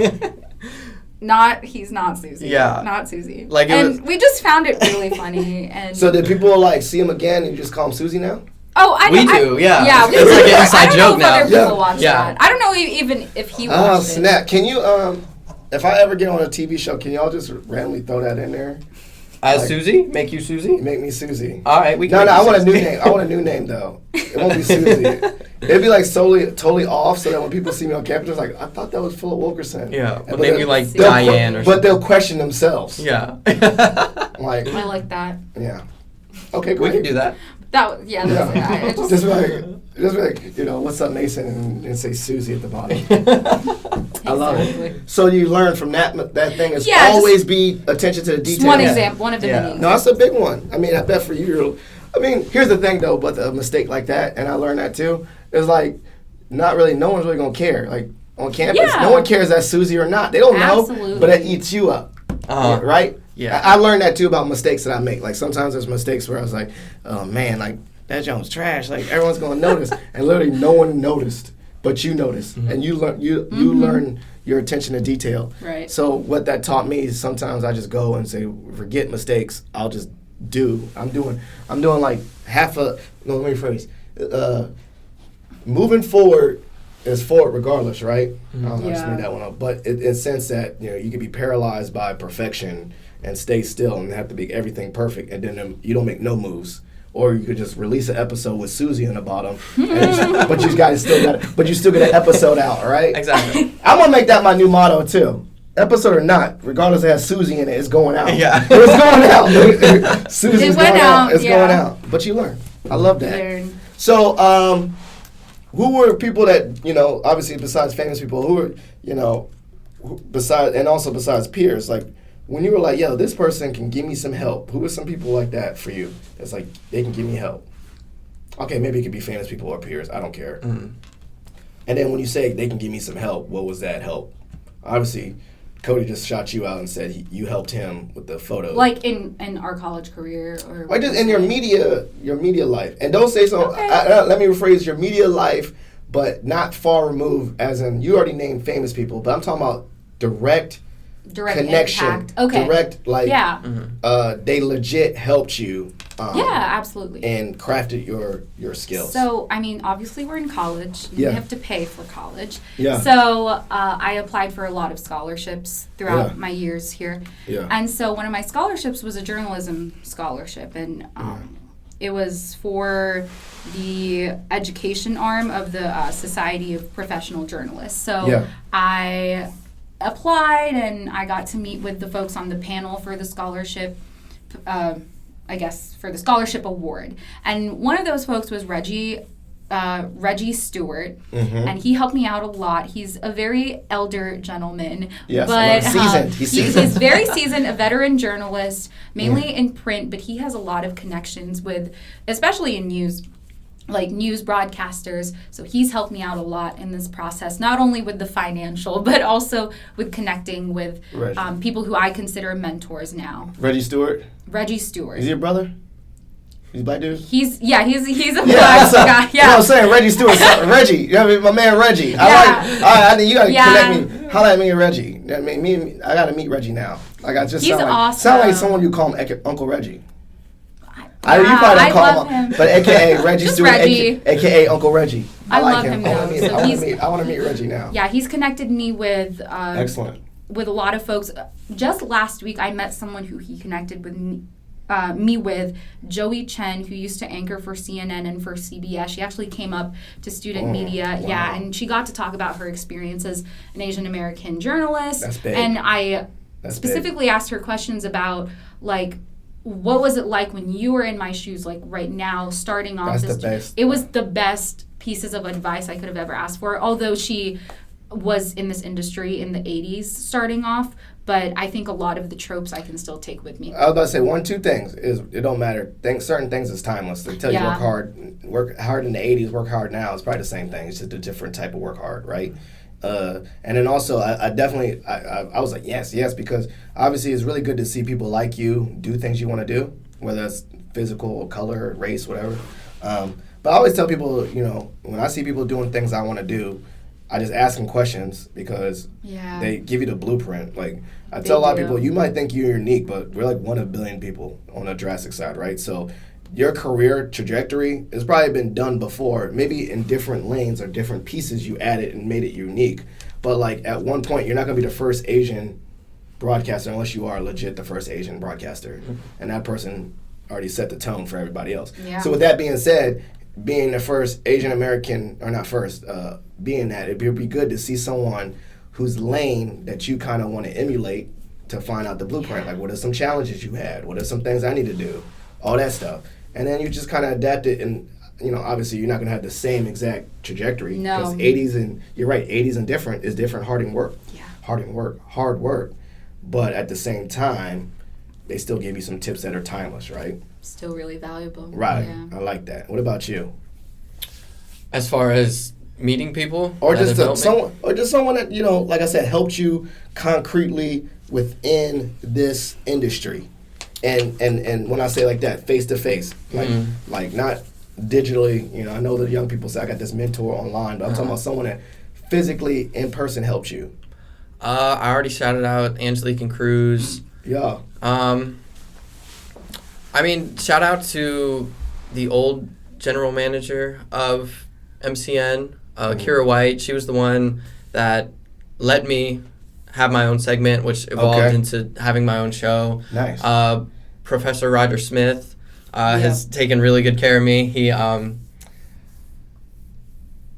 not Susie. Yeah. Not Susie. We just found it really funny. And so did people like see him again and you just call him Susie now? Oh, we do. Yeah, we it's do. like an inside joke now. I don't know if other people watch that. I don't know even if he watched it. Oh, snap. Can you, if I ever get on a TV show, can y'all just randomly throw that in there? As Susie? Make you Susie? Make me Susie. All right, we can. No, I want a new name. I want a new name though. It won't be Susie. It'd be like totally off, so that when people see me on campus, they're like, I thought that was Philip Wilkerson. Yeah, but maybe like Diane or something. But they'll question themselves. Yeah. I like that. Yeah. Okay, great. We can do that. That's it. Just like, what's up, Mason, and say Susie at the bottom. I love it. So you learn from that thing is always be attention to the detail. Just one example, one of the many. No, that's a big one. I mean, I bet for you, here's the thing though, but a mistake like that, and I learned that too, is like, no one's really gonna care. Like on campus, no one cares that's Susie or not. They don't know, but it eats you up, right? Yeah. I learned that too about mistakes that I make. Like sometimes there's mistakes where I was like, oh man, like that joint's trash. Like everyone's gonna notice, and literally no one noticed, but you noticed, and you learn you learn your attention to detail. Right. So what that taught me is sometimes I just go and say, forget mistakes. I'll just do. I'm doing like let me rephrase. Moving forward is forward regardless, right? I don't know, I just made that one up. But in the sense that you could be paralyzed by perfection and stay still and have to be everything perfect, and then you don't make no moves. Or you could just release an episode with Susie on the bottom, but you still get an episode out, right? Exactly. I'm gonna make that my new motto too. Episode or not, regardless it has Susie in it, it's going out. Yeah. It's going out. Susie's going out. It's going out. But you learn. I love that. So, who were people that, obviously besides famous people, who were, besides peers, like, when you were like, yo, this person can give me some help, who are some people like that for you? That's like, they can give me help. Okay, maybe it could be famous people or peers. I don't care. Mm-hmm. And then when you say they can give me some help, what was that help? Obviously, Cody just shot you out and said you helped him with the photo. Like in our college career? Or just in your media life. And don't say so. Okay. Let me rephrase your media life, but not far removed, as in you already named famous people, but I'm talking about direct connection, impact. Okay. Direct, they legit helped you. Absolutely. And crafted your skills. So, obviously we're in college. We have to pay for college. Yeah. So, I applied for a lot of scholarships throughout my years here. Yeah. And so, one of my scholarships was a journalism scholarship. And it was for the education arm of the Society of Professional Journalists. So, I applied and I got to meet with the folks on the panel for the scholarship, for the scholarship award. And one of those folks was Reggie Stewart, and he helped me out a lot. He's a very elder gentleman, but seasoned. He's very seasoned, a veteran journalist, mainly in print, but he has a lot of connections with, especially in news broadcasters. So he's helped me out a lot in this process, not only with the financial, but also with connecting with people who I consider mentors now. Reggie Stewart? Reggie Stewart. Is he a brother? He's a black dude? He's a black guy. Yeah. I'm saying Reggie Stewart. Reggie. My man Reggie. I think you got to connect me. Holla at me and Reggie. I got to meet Reggie now. He's awesome. Sound like someone you call him Uncle Reggie. You probably don't call him, but AKA Reggie Stewart, AKA Uncle Reggie. I like him. I want to meet Reggie now. Yeah, he's connected me with excellent. With a lot of folks. Just last week, I met someone who he connected with me with, Joey Chen, who used to anchor for CNN and for CBS. She actually came up to student media, and she got to talk about her experience as an Asian American journalist. That's big. And I specifically asked her questions about what was it like when you were in my shoes, like right now, starting off this? The best. It was the best pieces of advice I could have ever asked for, although she was in this industry in the 80s starting off, but I think a lot of the tropes I can still take with me. I was about to say, 2 things is it don't matter. Certain things is timeless. They tell you work hard in the 80s, work hard now. It's probably the same thing. It's just a different type of work hard, right? And then also, I definitely, I was like, yes, because obviously it's really good to see people like you do things you want to do, whether it's physical, color, race, whatever. But I always tell people, when I see people doing things I want to do, I just ask them questions because they give you the blueprint. Like, I tell a lot of people, you might think you're unique, but we're like one of a billion people on the drastic side, right? So your career trajectory has probably been done before, maybe in different lanes or different pieces you added and made it unique. But like at one point, you're not going to be the first Asian broadcaster unless you are legit the first Asian broadcaster. And that person already set the tone for everybody else. Yeah. So with that being said, being the first Asian American, or not first, being that, it'd be good to see someone whose lane that you kind of want to emulate to find out the blueprint. Like, what are some challenges you had? What are some things I need to do? All that stuff. And then you just kind of adapt it, and obviously you're not going to have the same exact trajectory. No. Because 80s and, you're right, 80s and different is different hard work. Yeah. Hard work. But at the same time, they still give you some tips that are timeless, right? Still really valuable. Right. Yeah. I like that. What about you? As far as meeting people? Or just someone that, like I said, helped you concretely within this industry. And when I say like that, face to face, like not digitally. I know that young people say I got this mentor online, but I'm talking about someone that physically in person helped you. I already shouted out Angelique and Cody. Yeah. Shout out to the old general manager of MCN, Kira White. She was the one that let me have my own segment, which evolved into having my own show. Nice. Professor Roger Smith has taken really good care of me. He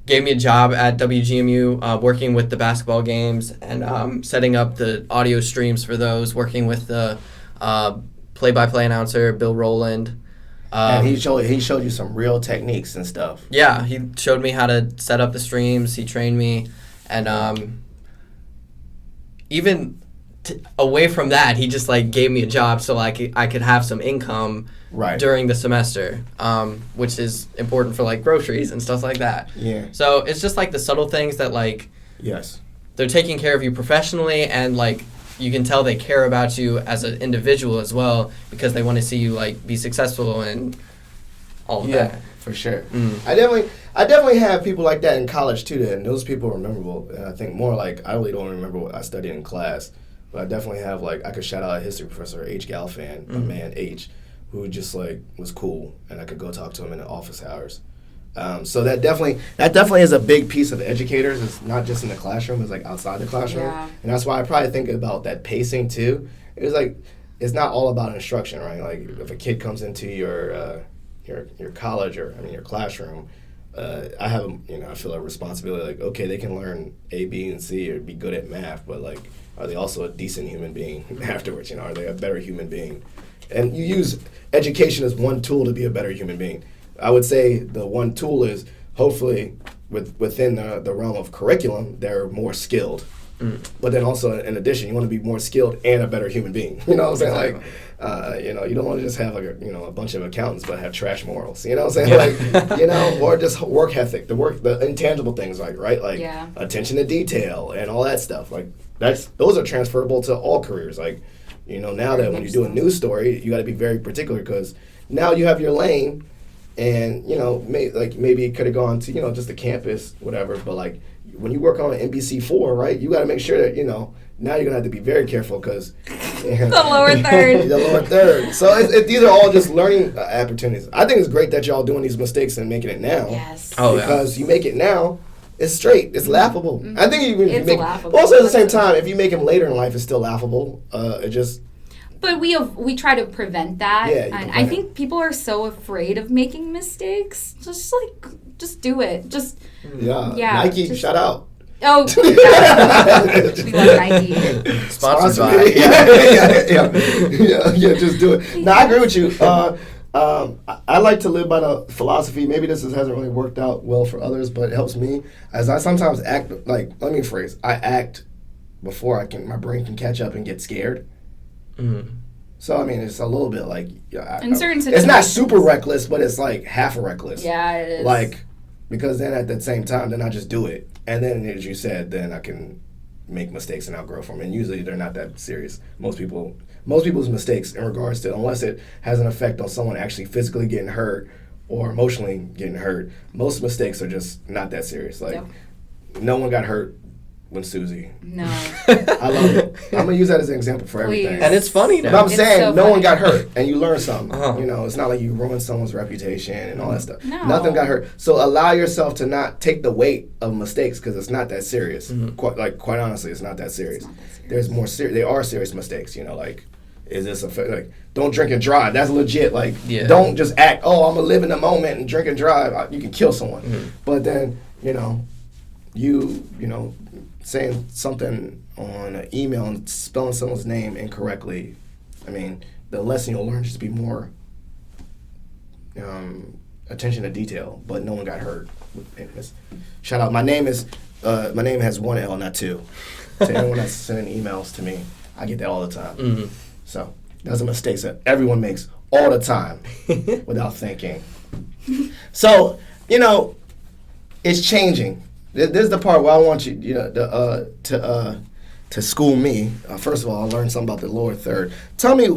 gave me a job at WGMU working with the basketball games and setting up the audio streams for those, working with the play-by-play announcer, Bill Rowland. And he showed you some real techniques and stuff. Yeah, he showed me how to set up the streams. He trained me. And even away from that, he just gave me a job so I could have some income during the semester, which is important for groceries and stuff like that. Yeah. So it's just the subtle things that yes, they're taking care of you professionally, and you can tell they care about you as an individual as well, because they want to see you be successful and all of that. Yeah, for sure. I definitely have people like that in college too, and those people are memorable. And I think more I really don't remember what I studied in class, but I definitely have I could shout out a history professor, H. Galfan, my man H, who just was cool, and I could go talk to him in the office hours. So that definitely is a big piece of educators. It's not just in the classroom; it's outside the classroom, and that's why I probably think about that pacing too. It's it's not all about instruction, right? If a kid comes into your college or your classroom, I have I feel a responsibility. Okay, they can learn A, B, and C or be good at math, but are they also a decent human being afterwards? Are they a better human being? And you use education as one tool to be a better human being. I would say the one tool is hopefully within the realm of curriculum, they're more skilled. But then also in addition, you want to be more skilled and a better human being. You know what I'm saying? You don't want to just have a bunch of accountants but have trash morals. You know what I'm saying? Or just work ethic, the intangible things attention to detail and all that stuff. Those are transferable to all careers. Now that when you do a news story, you got to be very particular because now you have your lane. And maybe it could have gone to just the campus, whatever. But when you work on NBC4, right, you got to make sure that now you're gonna have to be very careful because the lower third. The lower third. So these are all just learning opportunities. I think it's great that y'all doing these mistakes and making it now. Yes. Because you make it now, it's straight. It's laughable. Mm-hmm. I think even if you make laughable. Also at the same time, if you make them later in life, it's still laughable. But we try to prevent that. Yeah, and I think people are so afraid of making mistakes. Just do it. Nike, shout out. Oh, we love Nike. Sponsored by. Yeah, just do it. No, I agree with you. I like to live by the philosophy. Maybe this hasn't really worked out well for others, but it helps me. As I sometimes act let me rephrase. I act before my brain can catch up and get scared. Mm-hmm. So it's a little bit in certain situations. It's not super reckless, but it's half reckless. Yeah, it is. Because then at the same time, then I just do it, and then as you said, then I can make mistakes and outgrow from them. And usually they're not that serious. Most people's mistakes in regards to, unless it has an effect on someone actually physically getting hurt or emotionally getting hurt, most mistakes are just not that serious. no one got hurt when Susie. No. I love it. I'm gonna use that as an example for everything. And it's funny now. But I'm It's saying so no funny. one got hurt, and you learn something. Uh-huh. It's not like you ruined someone's reputation and all that stuff. No. Nothing got hurt. So allow yourself to not take the weight of mistakes because it's not that serious. Mm-hmm. Quite honestly, it's not that serious. not that serious. There's more serious. They are serious mistakes. Is this don't drink and drive? That's legit. Don't just act. Oh, I'm gonna live in the moment and drink and drive. You can kill someone. Mm-hmm. But then you saying something on an email and spelling someone's name incorrectly. I mean, the lesson you'll learn is to be more attention to detail. But no one got hurt. Shout out. My name has one L, not two. To anyone that's sending emails to me, I get that all the time. Mm-hmm. So those are mistakes that everyone makes all the time without thinking. So it's changing. This is the part where I want you, to school me. First of all, I learned something about the lower third. Tell me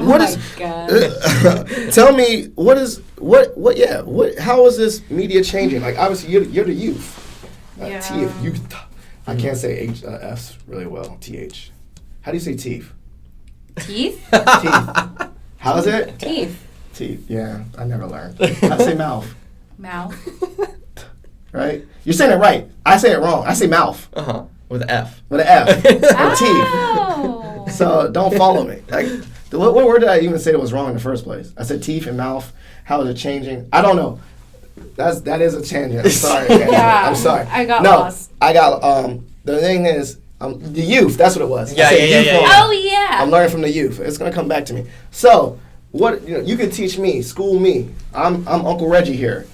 how is this media changing? Like obviously you're the youth. TF youth. I can't say F's really well. TH. How do you say teeth? Teeth? Teeth. How's it? Teeth. Teeth. Yeah, I never learned. How to say mouth? Mouth. Right? You're saying it right. I say it wrong. I say mouth. With an F. With an F. Or Oh. teeth. So don't follow me. What word did I even say that was wrong in the first place? I said teeth and mouth. How is it changing? I don't know. That is a tangent. I'm sorry. Yeah. I'm sorry. I got lost. I got the thing is the youth. That's what it was. Yeah. Oh yeah. I'm learning from the youth. It's gonna come back to me. So what you can teach me, school me. I'm Uncle Reggie here.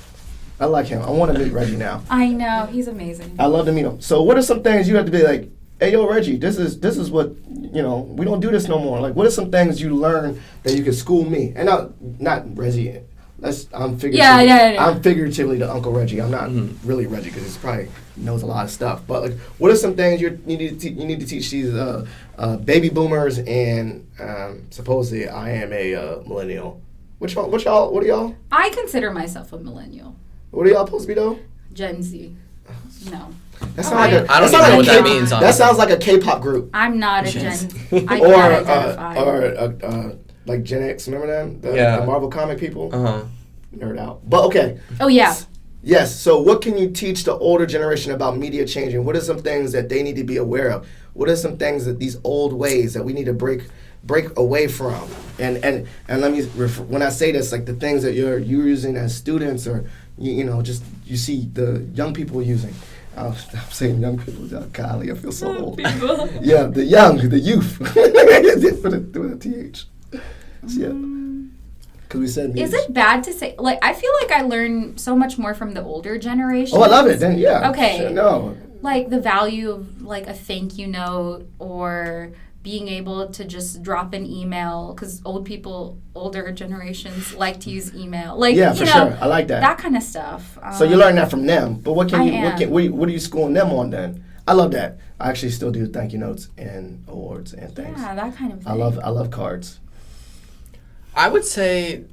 I like him. I want to meet Reggie now. I know, he's amazing. I love to meet him. So what are some things you have to be like, hey yo Reggie, this is what we don't do this no more. Like what are some things you learn that you can school me? And not Reggie. I'm figuratively. Yeah. I'm figuratively the Uncle Reggie. I'm not really Reggie because he probably knows a lot of stuff. But what are some things you need to teach these baby boomers and supposedly I am a millennial. What are y'all? I consider myself a millennial. What are y'all supposed to be though? Gen Z. No. That sounds Right. like I don't even know what that means. That sounds like a K-pop group. I'm not a Gen Z. I can't identify. or like Gen X. Remember them? The Marvel comic people. Nerd out. But okay. Oh yeah. Yes. So what can you teach the older generation about media changing? What are some things that they need to be aware of? What are some things that these old ways that we need to break away from? And let me when I say this, like the things that you're using as students or just you see the young people using. I'm saying young people. Golly, I feel so old. People. Yeah, the youth. with a TH. So, yeah. Because we said Is it bad to say, I feel like I learn so much more from the older generation. Oh, I love it. Then, yeah. Okay. Sure, no. Like the value of a thank you note or being able to just drop an email because older generations like to use email. Yeah, for sure. I like that. That kind of stuff. So you learn that from them. But what are you schooling them on then? I love that. I actually still do thank you notes and awards and things. Yeah, that kind of thing. I love cards. I would say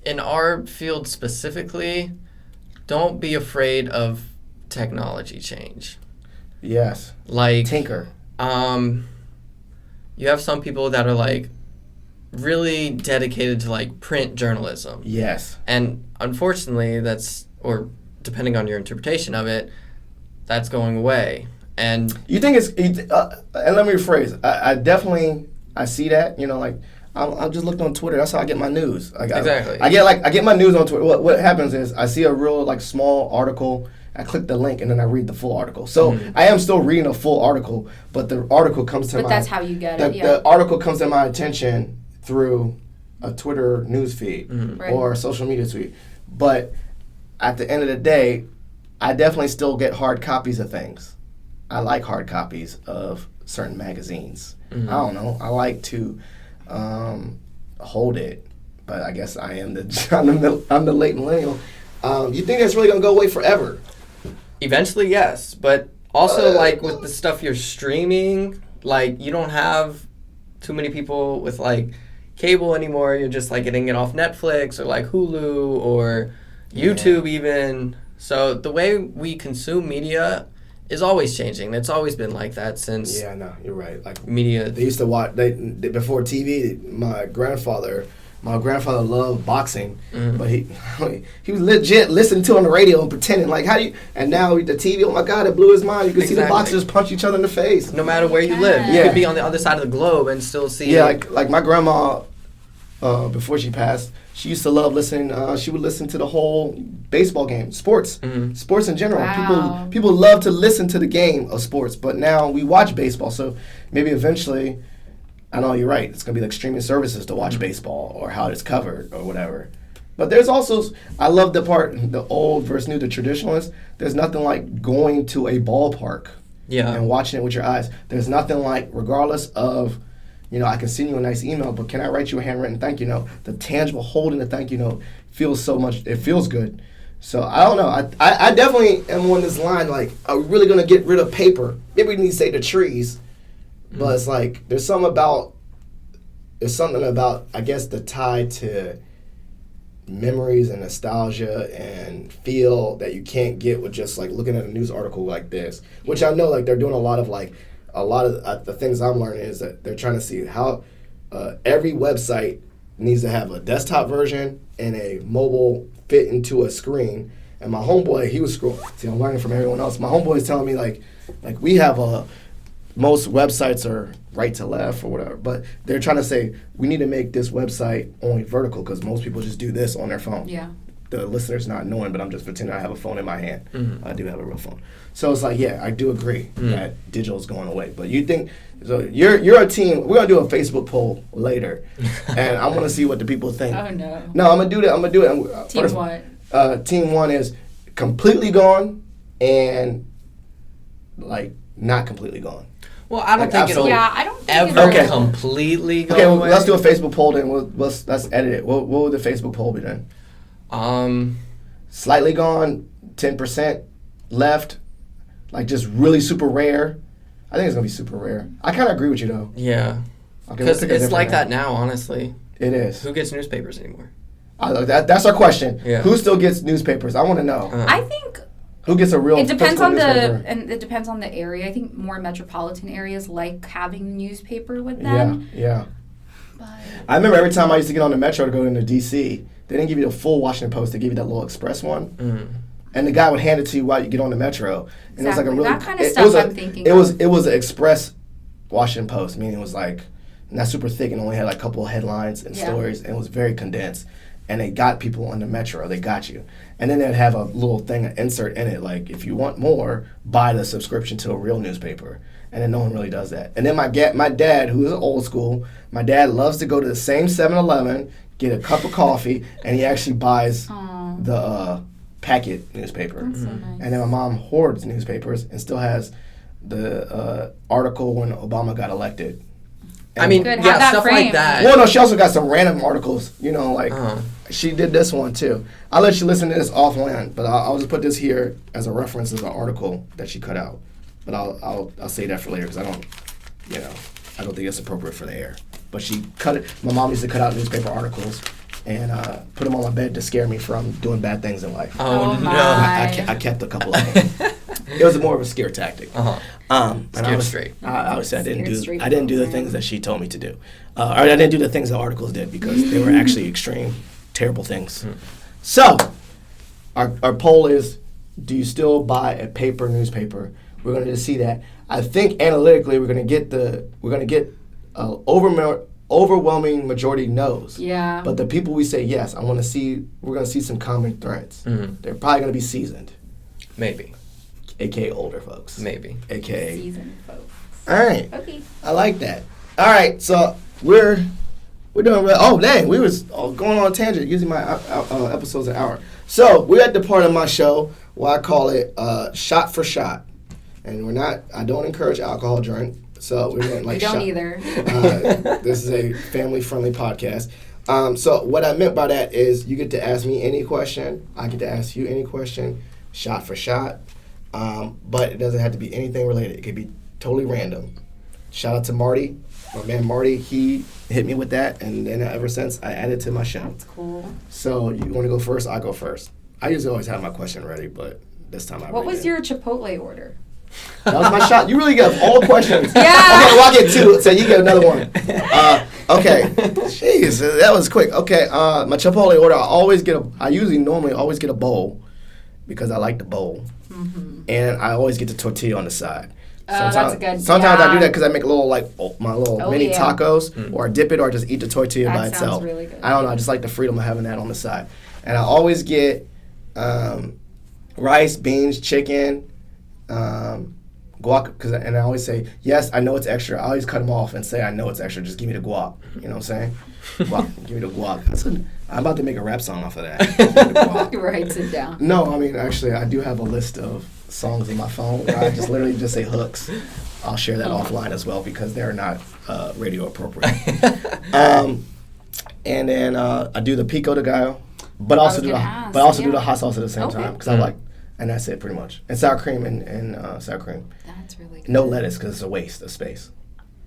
in our field specifically, don't be afraid of technology change. Yes. Tinker. You have some people that are really dedicated to print journalism. Yes. And unfortunately or depending on your interpretation of it, that's going away. And you think and let me rephrase. I see that, I'm just looking on Twitter. That's how I get my news. Exactly. I get my news on Twitter. What happens is I see a real small article. I click the link and then I read the full article. So I am still reading a full article, but the article comes to But that's how you get it. Yeah. The article comes to my attention through a Twitter news feed or a social media tweet. But at the end of the day, I definitely still get hard copies of things. I like hard copies of certain magazines. I don't know. I like to hold it, but I guess I'm the late millennial. You think that's really gonna go away forever? Eventually, yes, but also with the stuff you're streaming, you don't have too many people with cable anymore. You're just getting it off Netflix or Hulu or YouTube even. So the way we consume media is always changing. It's always been like that since. Yeah, no, you're right. Like media. They used to watch. Before TV. My grandfather loved boxing, but he was legit listening to it on the radio and pretending like how do you. And now the TV. Oh my God, it blew his mind. You can see the boxers punch each other in the face. No matter where you live, you could be on the other side of the globe and still see. Yeah, like my grandma, before she passed, she used to love listening. She would listen to the whole baseball game, sports in general. Wow. People love to listen to the game of sports, but now we watch baseball. So maybe eventually, I know you're right. It's gonna be like streaming services to watch baseball or how it's covered or whatever. But there's also, I love the part, the old versus new, the traditionalist. There's nothing like going to a ballpark and watching it with your eyes. There's nothing like, regardless of. I can send you a nice email, but can I write you a handwritten thank you note? The tangible holding the thank you note feels so much, it feels good. So I don't know. I definitely am on this line, like, are we really going to get rid of paper? Maybe we need to say the trees, but it's like, there's something about, I guess, the tie to memories and nostalgia and feel that you can't get with just, like, looking at a news article like this, which I know, like, they're doing a lot of the things I'm learning is that they're trying to see how every website needs to have a desktop version and a mobile fit into a screen. And my homeboy, he was scrolling. See, I'm learning from everyone else. My homeboy is telling me like we have most websites are right to left or whatever, but they're trying to say we need to make this website only vertical because most people just do this on their phone. Yeah. The listener's not knowing, but I'm just pretending I have a phone in my hand. I do have a real phone. So it's like, yeah, I do agree that digital is going away. But you think, so you're a team, we're going to do a Facebook poll later, and I want to see what the people think. Oh, no. No, I'm going to do that. Team first, what? Team 1 is completely gone and, like, not completely gone. Well, I don't think it'll I don't think ever completely go away. Okay, let's do a Facebook poll then. Let's edit it. What would the Facebook poll be then? Slightly gone, 10% left, like just really super rare. I think it's gonna be super rare. I kind of agree with you though. Yeah, okay, because it's like that now. Honestly, it is. Who gets newspapers anymore? That's our question. Yeah. Who still gets newspapers? I want to know. I think who gets a real. It depends on newspaper? it depends on the area. I think more metropolitan areas like having a newspaper with them. Yeah. But I remember every time I used to get on the metro to go into DC. They didn't give you the full Washington Post. They gave you that little express one, and the guy would hand it to you while you get on the metro. And exactly. it was like a really that kind of stuff I'm thinking. It was an express Washington Post, meaning it was like not super thick and only had like a couple of headlines and stories, and it was very condensed. And they got people on the metro. They got you, and then they'd have a little thing, an insert in it, like if you want more, buy the subscription to a real newspaper. And then no one really does that. And then my dad, who is old school, my dad loves to go to the same 7-Eleven, get a cup of coffee, and he actually buys the packet newspaper. That's so nice. And then my mom hoards newspapers and still has the article when Obama got elected. And I mean, Good, yeah, have that stuff frame. like that. well, no, she also got some random articles, like she did this one too. I'll let you listen to this offline, but I'll just put this here as a reference as an article that she cut out. But I'll say that for later because I don't think it's appropriate for the air. But she cut it. My mom used to cut out newspaper articles and put them on my bed to scare me from doing bad things in life. Oh no! I kept a couple of them. It was more of a scare tactic. Scared straight. Obviously, I didn't do the things that she told me to do, or I didn't do the things the articles did because they were actually extreme, terrible things. So, our poll is: do you still buy a paper newspaper? We're going to see that. I think analytically, we're going to get overwhelming majority no's. Yeah. But the people we say yes, we're going to see some common threads. They're probably going to be seasoned. Maybe. AKA older folks. Maybe. AKA. Seasoned folks. All right. Okay. I like that. All right. So we're doing well. Oh, dang. We was going on a tangent using my episodes an hour. So we're at the part of my show where I call it shot for shot. And I don't encourage alcohol drink. So we're doing like don't either. This is a family-friendly podcast. So what I meant by that is you get to ask me any question. I get to ask you any question, shot for shot. But it doesn't have to be anything related. It could be totally random. Shout out to Marty, my man Marty. He hit me with that, and then ever since I added to my show. That's cool. So you want to go first? I go first. I usually always have my question ready, but this time What was your Chipotle order? That was my shot. You really got all questions. Yeah. Okay, well, I get 2, so you get another one. Okay. Jeez, that was quick. Okay, my Chipotle order, I normally always get a bowl because I like the bowl. Mm-hmm. And I always get the tortilla on the side. That's a good. Sometimes I do that because I make a little my little mini tacos, or I dip it, or I just eat the tortilla by itself. That sounds really good. I don't know. I just like the freedom of having that on the side. And I always get rice, beans, chicken, guac. And I always say, yes, I know it's extra. I always cut them off and say, I know it's extra. Just give me the guac. You know what I'm saying? Guac. Give me the guac. I'm about to make a rap song off of that. He writes it down. No, I mean, actually, I do have a list of songs in my phone where I just literally just say hooks. I'll share that offline as well because they're not radio appropriate. And then I do the pico de gallo, but also do the hot sauce at the same time because I like, and that's it pretty much. And sour cream and sour cream. That's really good. No lettuce because it's a waste of space.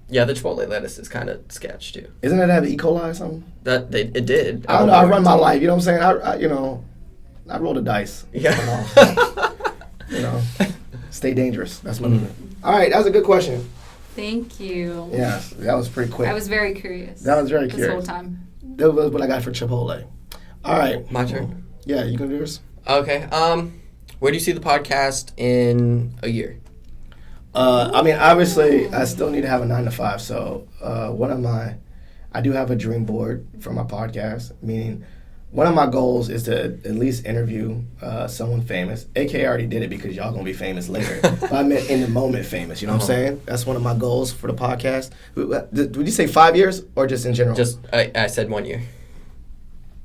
Yeah, the Chipotle lettuce is kind of sketch too. Isn't it have E. coli or something? It did. I don't know. I run my life. You know what I'm saying? I roll the dice. Yeah. Stay dangerous. That's my movement. All right, that was a good question. Thank you. Yeah, that was pretty quick. I was very curious. That was very curious. This whole time. That was what I got for Chipotle. All right. My turn. Yeah, you can do yours. Okay. Where do you see the podcast in a year? I mean, obviously, I still need to have a 9 to 5. So, I do have a dream board for my podcast, meaning one of my goals is to at least interview someone famous. AK already did it because y'all gonna be famous later. But I meant in the moment famous. You know what I'm saying? That's one of my goals for the podcast. Would you say 5 years or just in general? Just I said 1 year.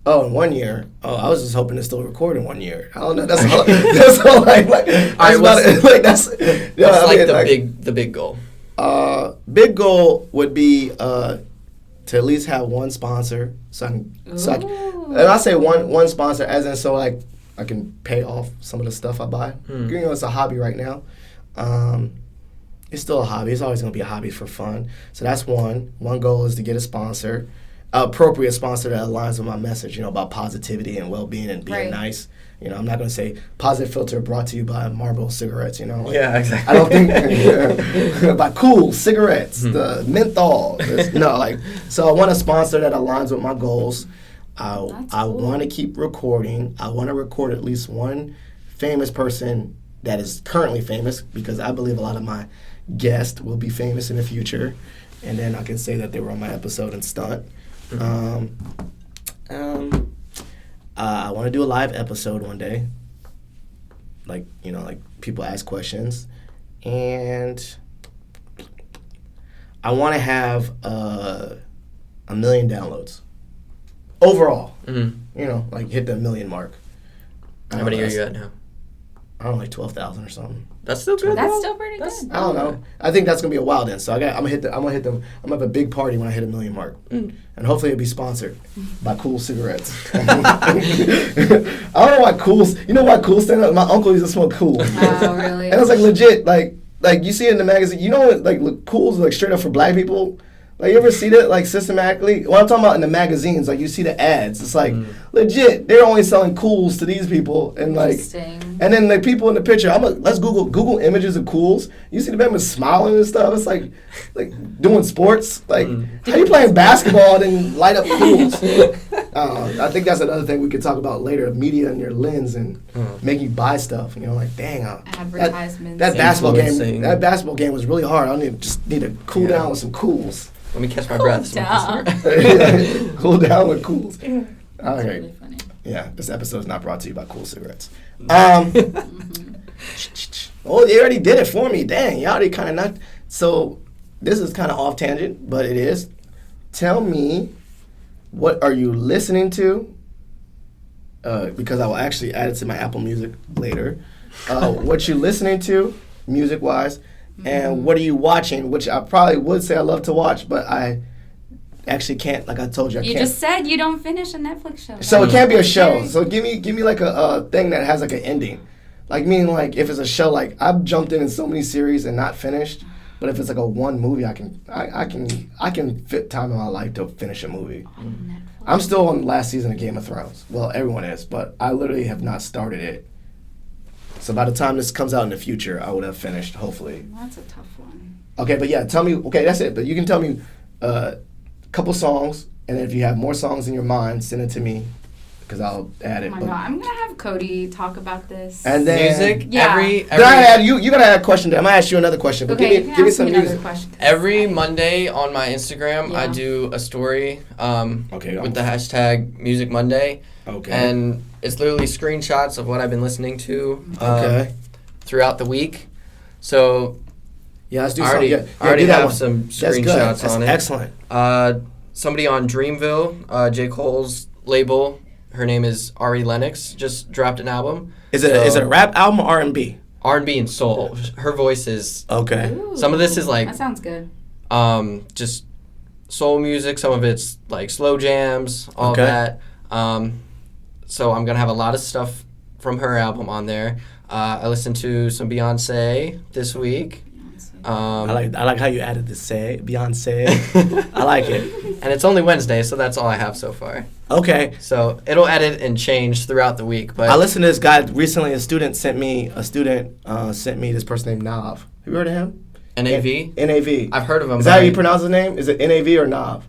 Oh, in 1 year. Oh, I was just hoping to still record in 1 year. I don't know. That's all. That's all. The big goal. Big goal would be to at least have one sponsor. And I say one sponsor, as in I can pay off some of the stuff I buy. It's a hobby right now. It's still a hobby. It's always going to be a hobby for fun. So that's one. One goal is to get a sponsor, appropriate sponsor that aligns with my message, about positivity and well-being and being nice. I'm not going to say Positive Filter brought to you by Marlboro cigarettes, Yeah, exactly. I don't think by Cool cigarettes, the menthol. So I want a sponsor that aligns with my goals. I want to keep recording. I want to record at least one famous person that is currently famous because I believe a lot of my guests will be famous in the future. And then I can say that they were on my episode and stunt. I want to do a live episode one day. Like people ask questions. And I want to have 1 million downloads. Overall. Hit the 1 million mark. How many are you at now? I don't know, 12,000 or something. That's still good. That's still pretty good. I don't know. I think that's gonna be a while then. So I'm gonna hit them. I'm gonna have a big party when I hit 1 million mark, and hopefully it'll be sponsored by Cool cigarettes. I don't know why Cool's. You know why Cool stand up? My uncle used to smoke Cool. Oh really? And it's legit. Like you see it in the magazine. Cool's straight up for black people. You ever see that systematically? What I'm talking about in the magazines, you see the ads. It's legit. They're only selling Cools to these people, and and then the people in the picture. Let's Google images of Cools. You see the man smiling and stuff. It's like doing sports. How you playing basketball and then light up Cools? I think that's another thing we could talk about later. Media and your lens and make you buy stuff. Dang. Advertisements. That basketball game. That basketball game was really hard. I need to cool down with some Cools. Let me catch my breath. Cool down with Cools. That's really funny. Yeah, this episode is not brought to you by Cool cigarettes. Oh, they already did it for me. Dang, y'all already kind of not. So this is kind of off tangent, but it is. Tell me, what are you listening to? Because I will actually add it to my Apple Music later. What you listening to, music-wise? And what are you watching? Which I probably would say I love to watch, but I actually can't. Like I told you, I can't. You just said you don't finish a Netflix show. So it can't be a show. So give me a thing that has an ending. Meaning if it's a show, I've jumped in so many series and not finished. But if it's a one movie, I can fit time in my life to finish a movie. I'm still on the last season of Game of Thrones. Well, everyone is, but I literally have not started it. So by the time this comes out in the future, I would have finished, hopefully. That's a tough one. Okay, but yeah, tell me. Okay, that's it. But you can tell me a couple songs, and then if you have more songs in your mind, send it to me, because I'll add it. Oh my God, I'm gonna have Cody talk about this. And then music. Yeah. Every Then I add you. You gotta add a question. I'm gonna ask you another question. But okay, give me some another music. question. every Monday on my Instagram, I Yeah. do a story Okay. with the hashtag Music Monday. Okay. And it's literally screenshots of what I've been listening to Okay. throughout the week. So Yeah, let's do I something. already, Yeah, I already do that have one. some That's good. screenshots That's on it. excellent. Somebody on Dreamville, J. Cole's label, her name is Ari Lennox, just dropped an album. Is it a rap album or R&B? R&B and soul. Her voice is... Okay. Ooh, Some of this is like... that sounds good. just soul music. Some of it's like slow jams, all Okay. of that. So I'm going to have a lot of stuff from her album on there. I listened to some Beyonce this week. I like how you added the say Beyonce. I like it. And it's only Wednesday, so that's all I have so far. Okay. So it'll edit and change throughout the week. But I listened to this guy recently. A student sent me this person named Nav. Have you heard of him? NAV? NAV. I've heard of him. Is that how you pronounce his name? Is it NAV or Nav?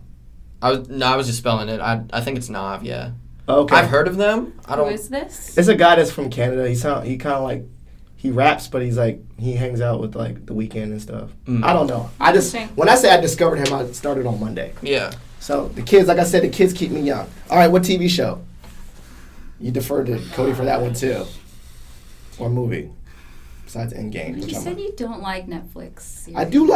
I was just spelling it. I think it's Nav, yeah. Okay. I've heard of them. Who is this? It's a guy that's from Canada. He kind of like, he raps, but he hangs out with like The Weeknd and stuff. I don't know. When I say I discovered him, I started on Monday. Yeah. So the kids, like I said, the kids keep me young. All right, what TV show? You deferred to Cody for that one too, or movie, besides Endgame. You said you don't like Netflix series. I do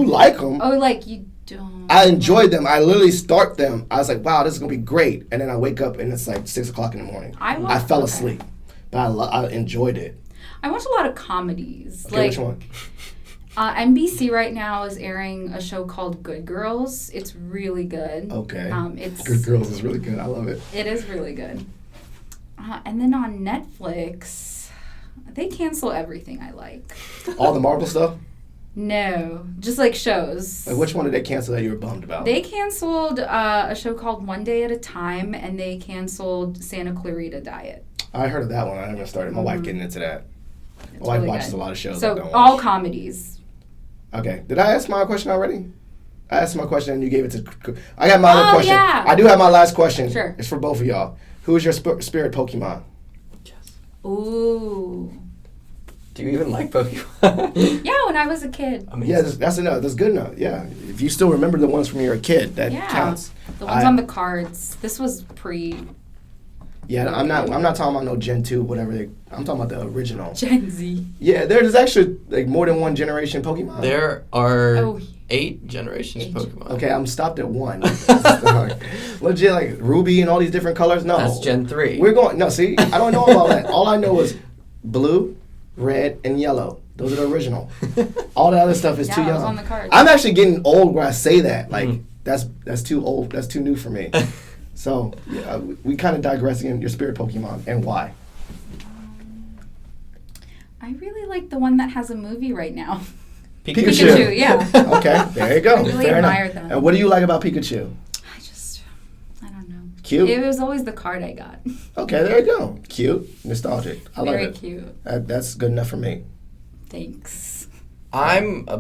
like them. Oh, like you don't. I enjoyed them. I literally start them. I was like, wow, this is gonna be great, and then I wake up and it's like 6 o'clock in the morning. I fell asleep, but I enjoyed it. I watch a lot of comedies. Okay, which one? NBC right now is airing a show called Good Girls. It's really good. Okay. It's Good Girls is really good. I love it. It is really good. And then on Netflix, they cancel everything I like. All the Marvel stuff? No, just like shows. Like, which one did they cancel that you were bummed about? They canceled a show called One Day at a Time, and they canceled Santa Clarita Diet. I heard of that one. I haven't started. My wife getting into that. My wife watches a lot of shows. So all comedies. Okay. Did I ask my question already? I asked my question and you gave it to... I got my other question. Yeah. I do have my last question. Sure. It's for both of y'all. Who is your spirit Pokemon? Yes. Ooh. Do you even like Pokemon? Yeah, when I was a kid. Amazing. Yeah, that's enough. That's good enough. Yeah. If you still remember the ones from when you were a kid, that counts. The ones on the cards. This was pre... Yeah, I'm not talking about no Gen 2, whatever. I'm talking about the original. Gen Z. Yeah, there's actually like more than one generation Pokemon. There are 8 generations of Pokemon. Okay, I'm stopped at 1. Legit, like Ruby and all these different colors. No, That's Gen 3. See, I don't know about that. All I know is blue, red, and yellow. Those are the original. All the other stuff is too it young. was on the cards. I'm actually getting old where I say that. Like that's too old. That's too new for me. So yeah, we kind of digress again. Your spirit Pokemon and why? I really like the one that has a movie right now. Pikachu. Yeah. Okay, there you go. I really Fair admire enough. them. And what do you like about Pikachu? I don't know. Cute. It was always the card I got. Okay, there you go. Cute, nostalgic. I love Very it. cute. That's good enough for me. Thanks. I'm a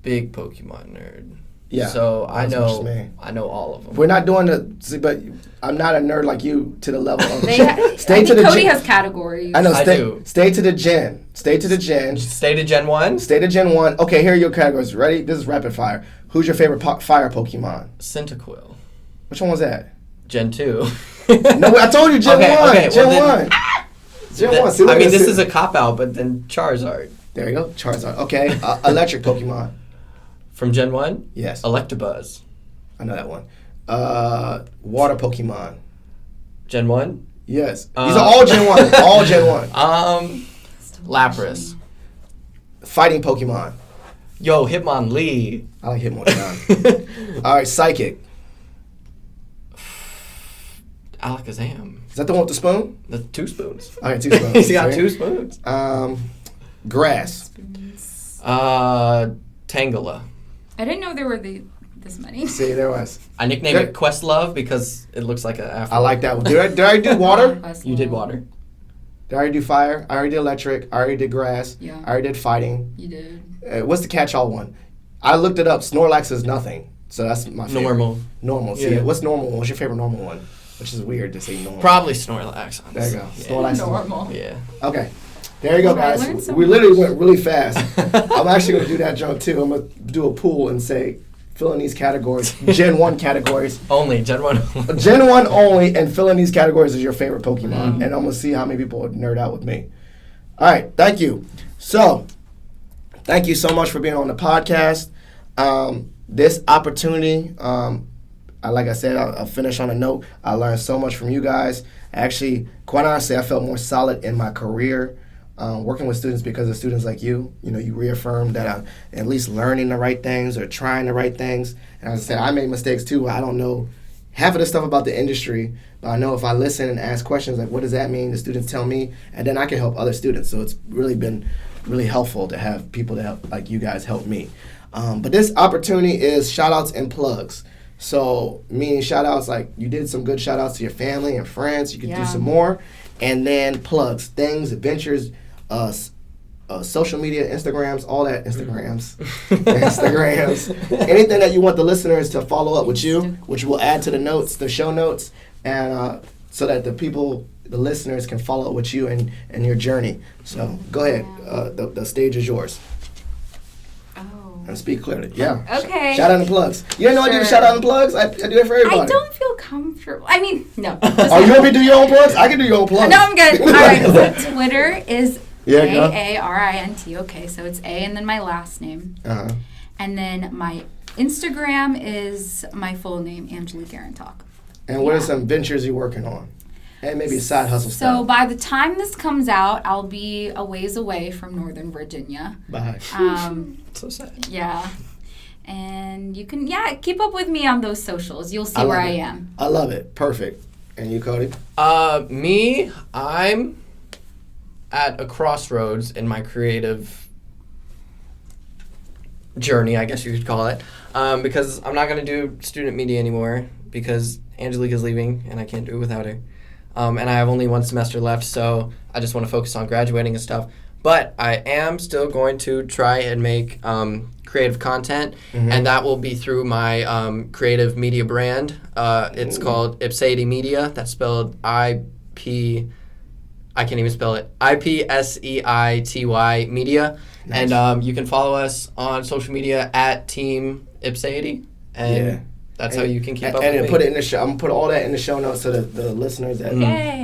big Pokemon nerd. Yeah. So I that's what you mean. know all of them. We're not doing but I'm not a nerd like you to the level of. Stay to the Cody has categories. I know. I do. Stay to the gen. Stay to the gen. Stay to Gen 1? Stay to Gen 1. Okay, here are your categories. Ready? This is rapid fire. Who's your favorite fire Pokemon? Cyndaquil. Which one was that? Gen 2. No, I told you Gen 1. Okay, Gen well 1. Gen 1. See, I mean, this is a cop-out, but then Charizard. There you go. Charizard. Okay. Electric Pokemon. From Gen 1? Yes. Electabuzz. I know that one. Water Pokemon. Gen 1? Yes. These are all Gen 1. All Gen 1. Lapras. Fighting Pokemon. Yo, Hitmonlee. I like Hitmonchan. All right, Psychic. Alakazam. Is that the one with the spoon? The 2 spoons. All right, 2 spoons. He's got 2 spoons. Grass. Tangela. I didn't know there were this many. See, there was. I nicknamed it Questlove because it looks like a Afro. I like that one. Did I do water? You did water. Did I already do fire? I already did electric. I already did grass. Yeah. I already did fighting. You did. What's the catch-all one? I looked it up. Snorlax is nothing. So that's my favorite. Normal. See, Yeah. what's normal? What's your favorite normal one? Which is weird to say normal. Probably Snorlax. Honestly. There you go. Yeah. Snorlax is Normal. Yeah. Okay. There you go, I guys. learned so We much. literally went really fast. I'm actually going to do that jump, too. I'm going to do a pool and say, fill in these categories. Gen 1 categories. Only Gen 1. Gen 1 only, and fill in these categories as your favorite Pokemon. And I'm going to see how many people would nerd out with me. All right. Thank you. So, thank you so much for being on the podcast. This opportunity, like I said, I'll finish on a note. I learned so much from you guys. Actually, quite honestly, I felt more solid in my career working with students because of students like you. You know, you reaffirmed that I'm at least learning the right things or trying the right things. And as I said, I made mistakes too. I don't know half of the stuff about the industry, but I know if I listen and ask questions like, what does that mean? The students tell me, and then I can help other students. So it's really been really helpful to have people to help, like you guys help me. But this opportunity is shout-outs and plugs. So meaning shout-outs, like you did some good shout-outs to your family and friends. You could do some more. And then plugs, things, adventures, social media, Instagrams, all that, Instagrams, anything that you want the listeners to follow up with you, which we'll add to the notes, the show notes, and so that the listeners can follow up with you and your journey. So go ahead, the stage is yours. And speak clearly. Yeah. Okay. Shout out and plugs. You didn't know I do the shout out and plugs? I do it for everybody. I don't feel comfortable. I mean, no. Oh, you want me to do your own plugs? I can do your own plugs. No, I'm good. All right. So Twitter is go. AARINT. So it's A and then my last name. Uh-huh. And then my Instagram is my full name, Angelique and Cody. And what are some ventures you're working on? And maybe a side hustle stuff. So by the time this comes out, I'll be a ways away from Northern Virginia. Bye. So sad. Yeah. And you can, keep up with me on those socials. You'll see where I am. I love it. Perfect. And you, Cody? Me, I'm at a crossroads in my creative journey, I guess you could call it, because I'm not going to do student media anymore because Angelique is leaving and I can't do it without her. And I have only one semester left, so I just want to focus on graduating and stuff. But I am still going to try and make creative content, and that will be through my creative media brand. It's called Ipseity Media. That's spelled I-P... I can't even spell it. IPSEITY Media. Nice. And you can follow us on social media at Team Ipseity. And that's how you can keep up with me. And put it in the show. I'm going to put all that in the show notes so that the listeners that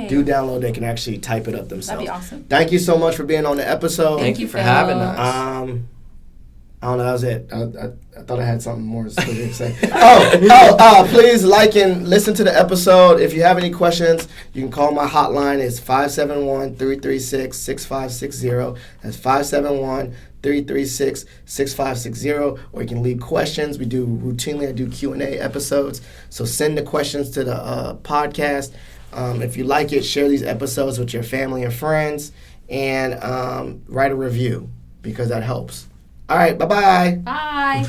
do download, they can actually type it up themselves. That'd be awesome. Thank you so much for being on the episode. Thank you for having us. I don't know, that was it. I thought I had something more to say. Please like and listen to the episode. If you have any questions, you can call my hotline. It's 571-336-6560. That's 571-336-6560. Or you can leave questions. I do Q&A episodes. So send the questions to the podcast. If you like it, share these episodes with your family and friends. And write a review because that helps. All right, bye-bye. Bye.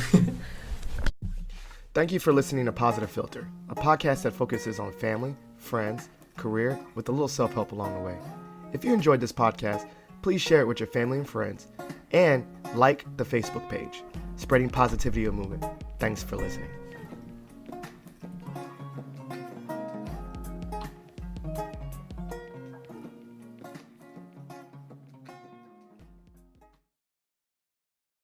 Thank you for listening to Positive Filter, a podcast that focuses on family, friends, career, with a little self-help along the way. If you enjoyed this podcast, please share it with your family and friends, and like the Facebook page, Spreading Positivity of Movement. Thanks for listening.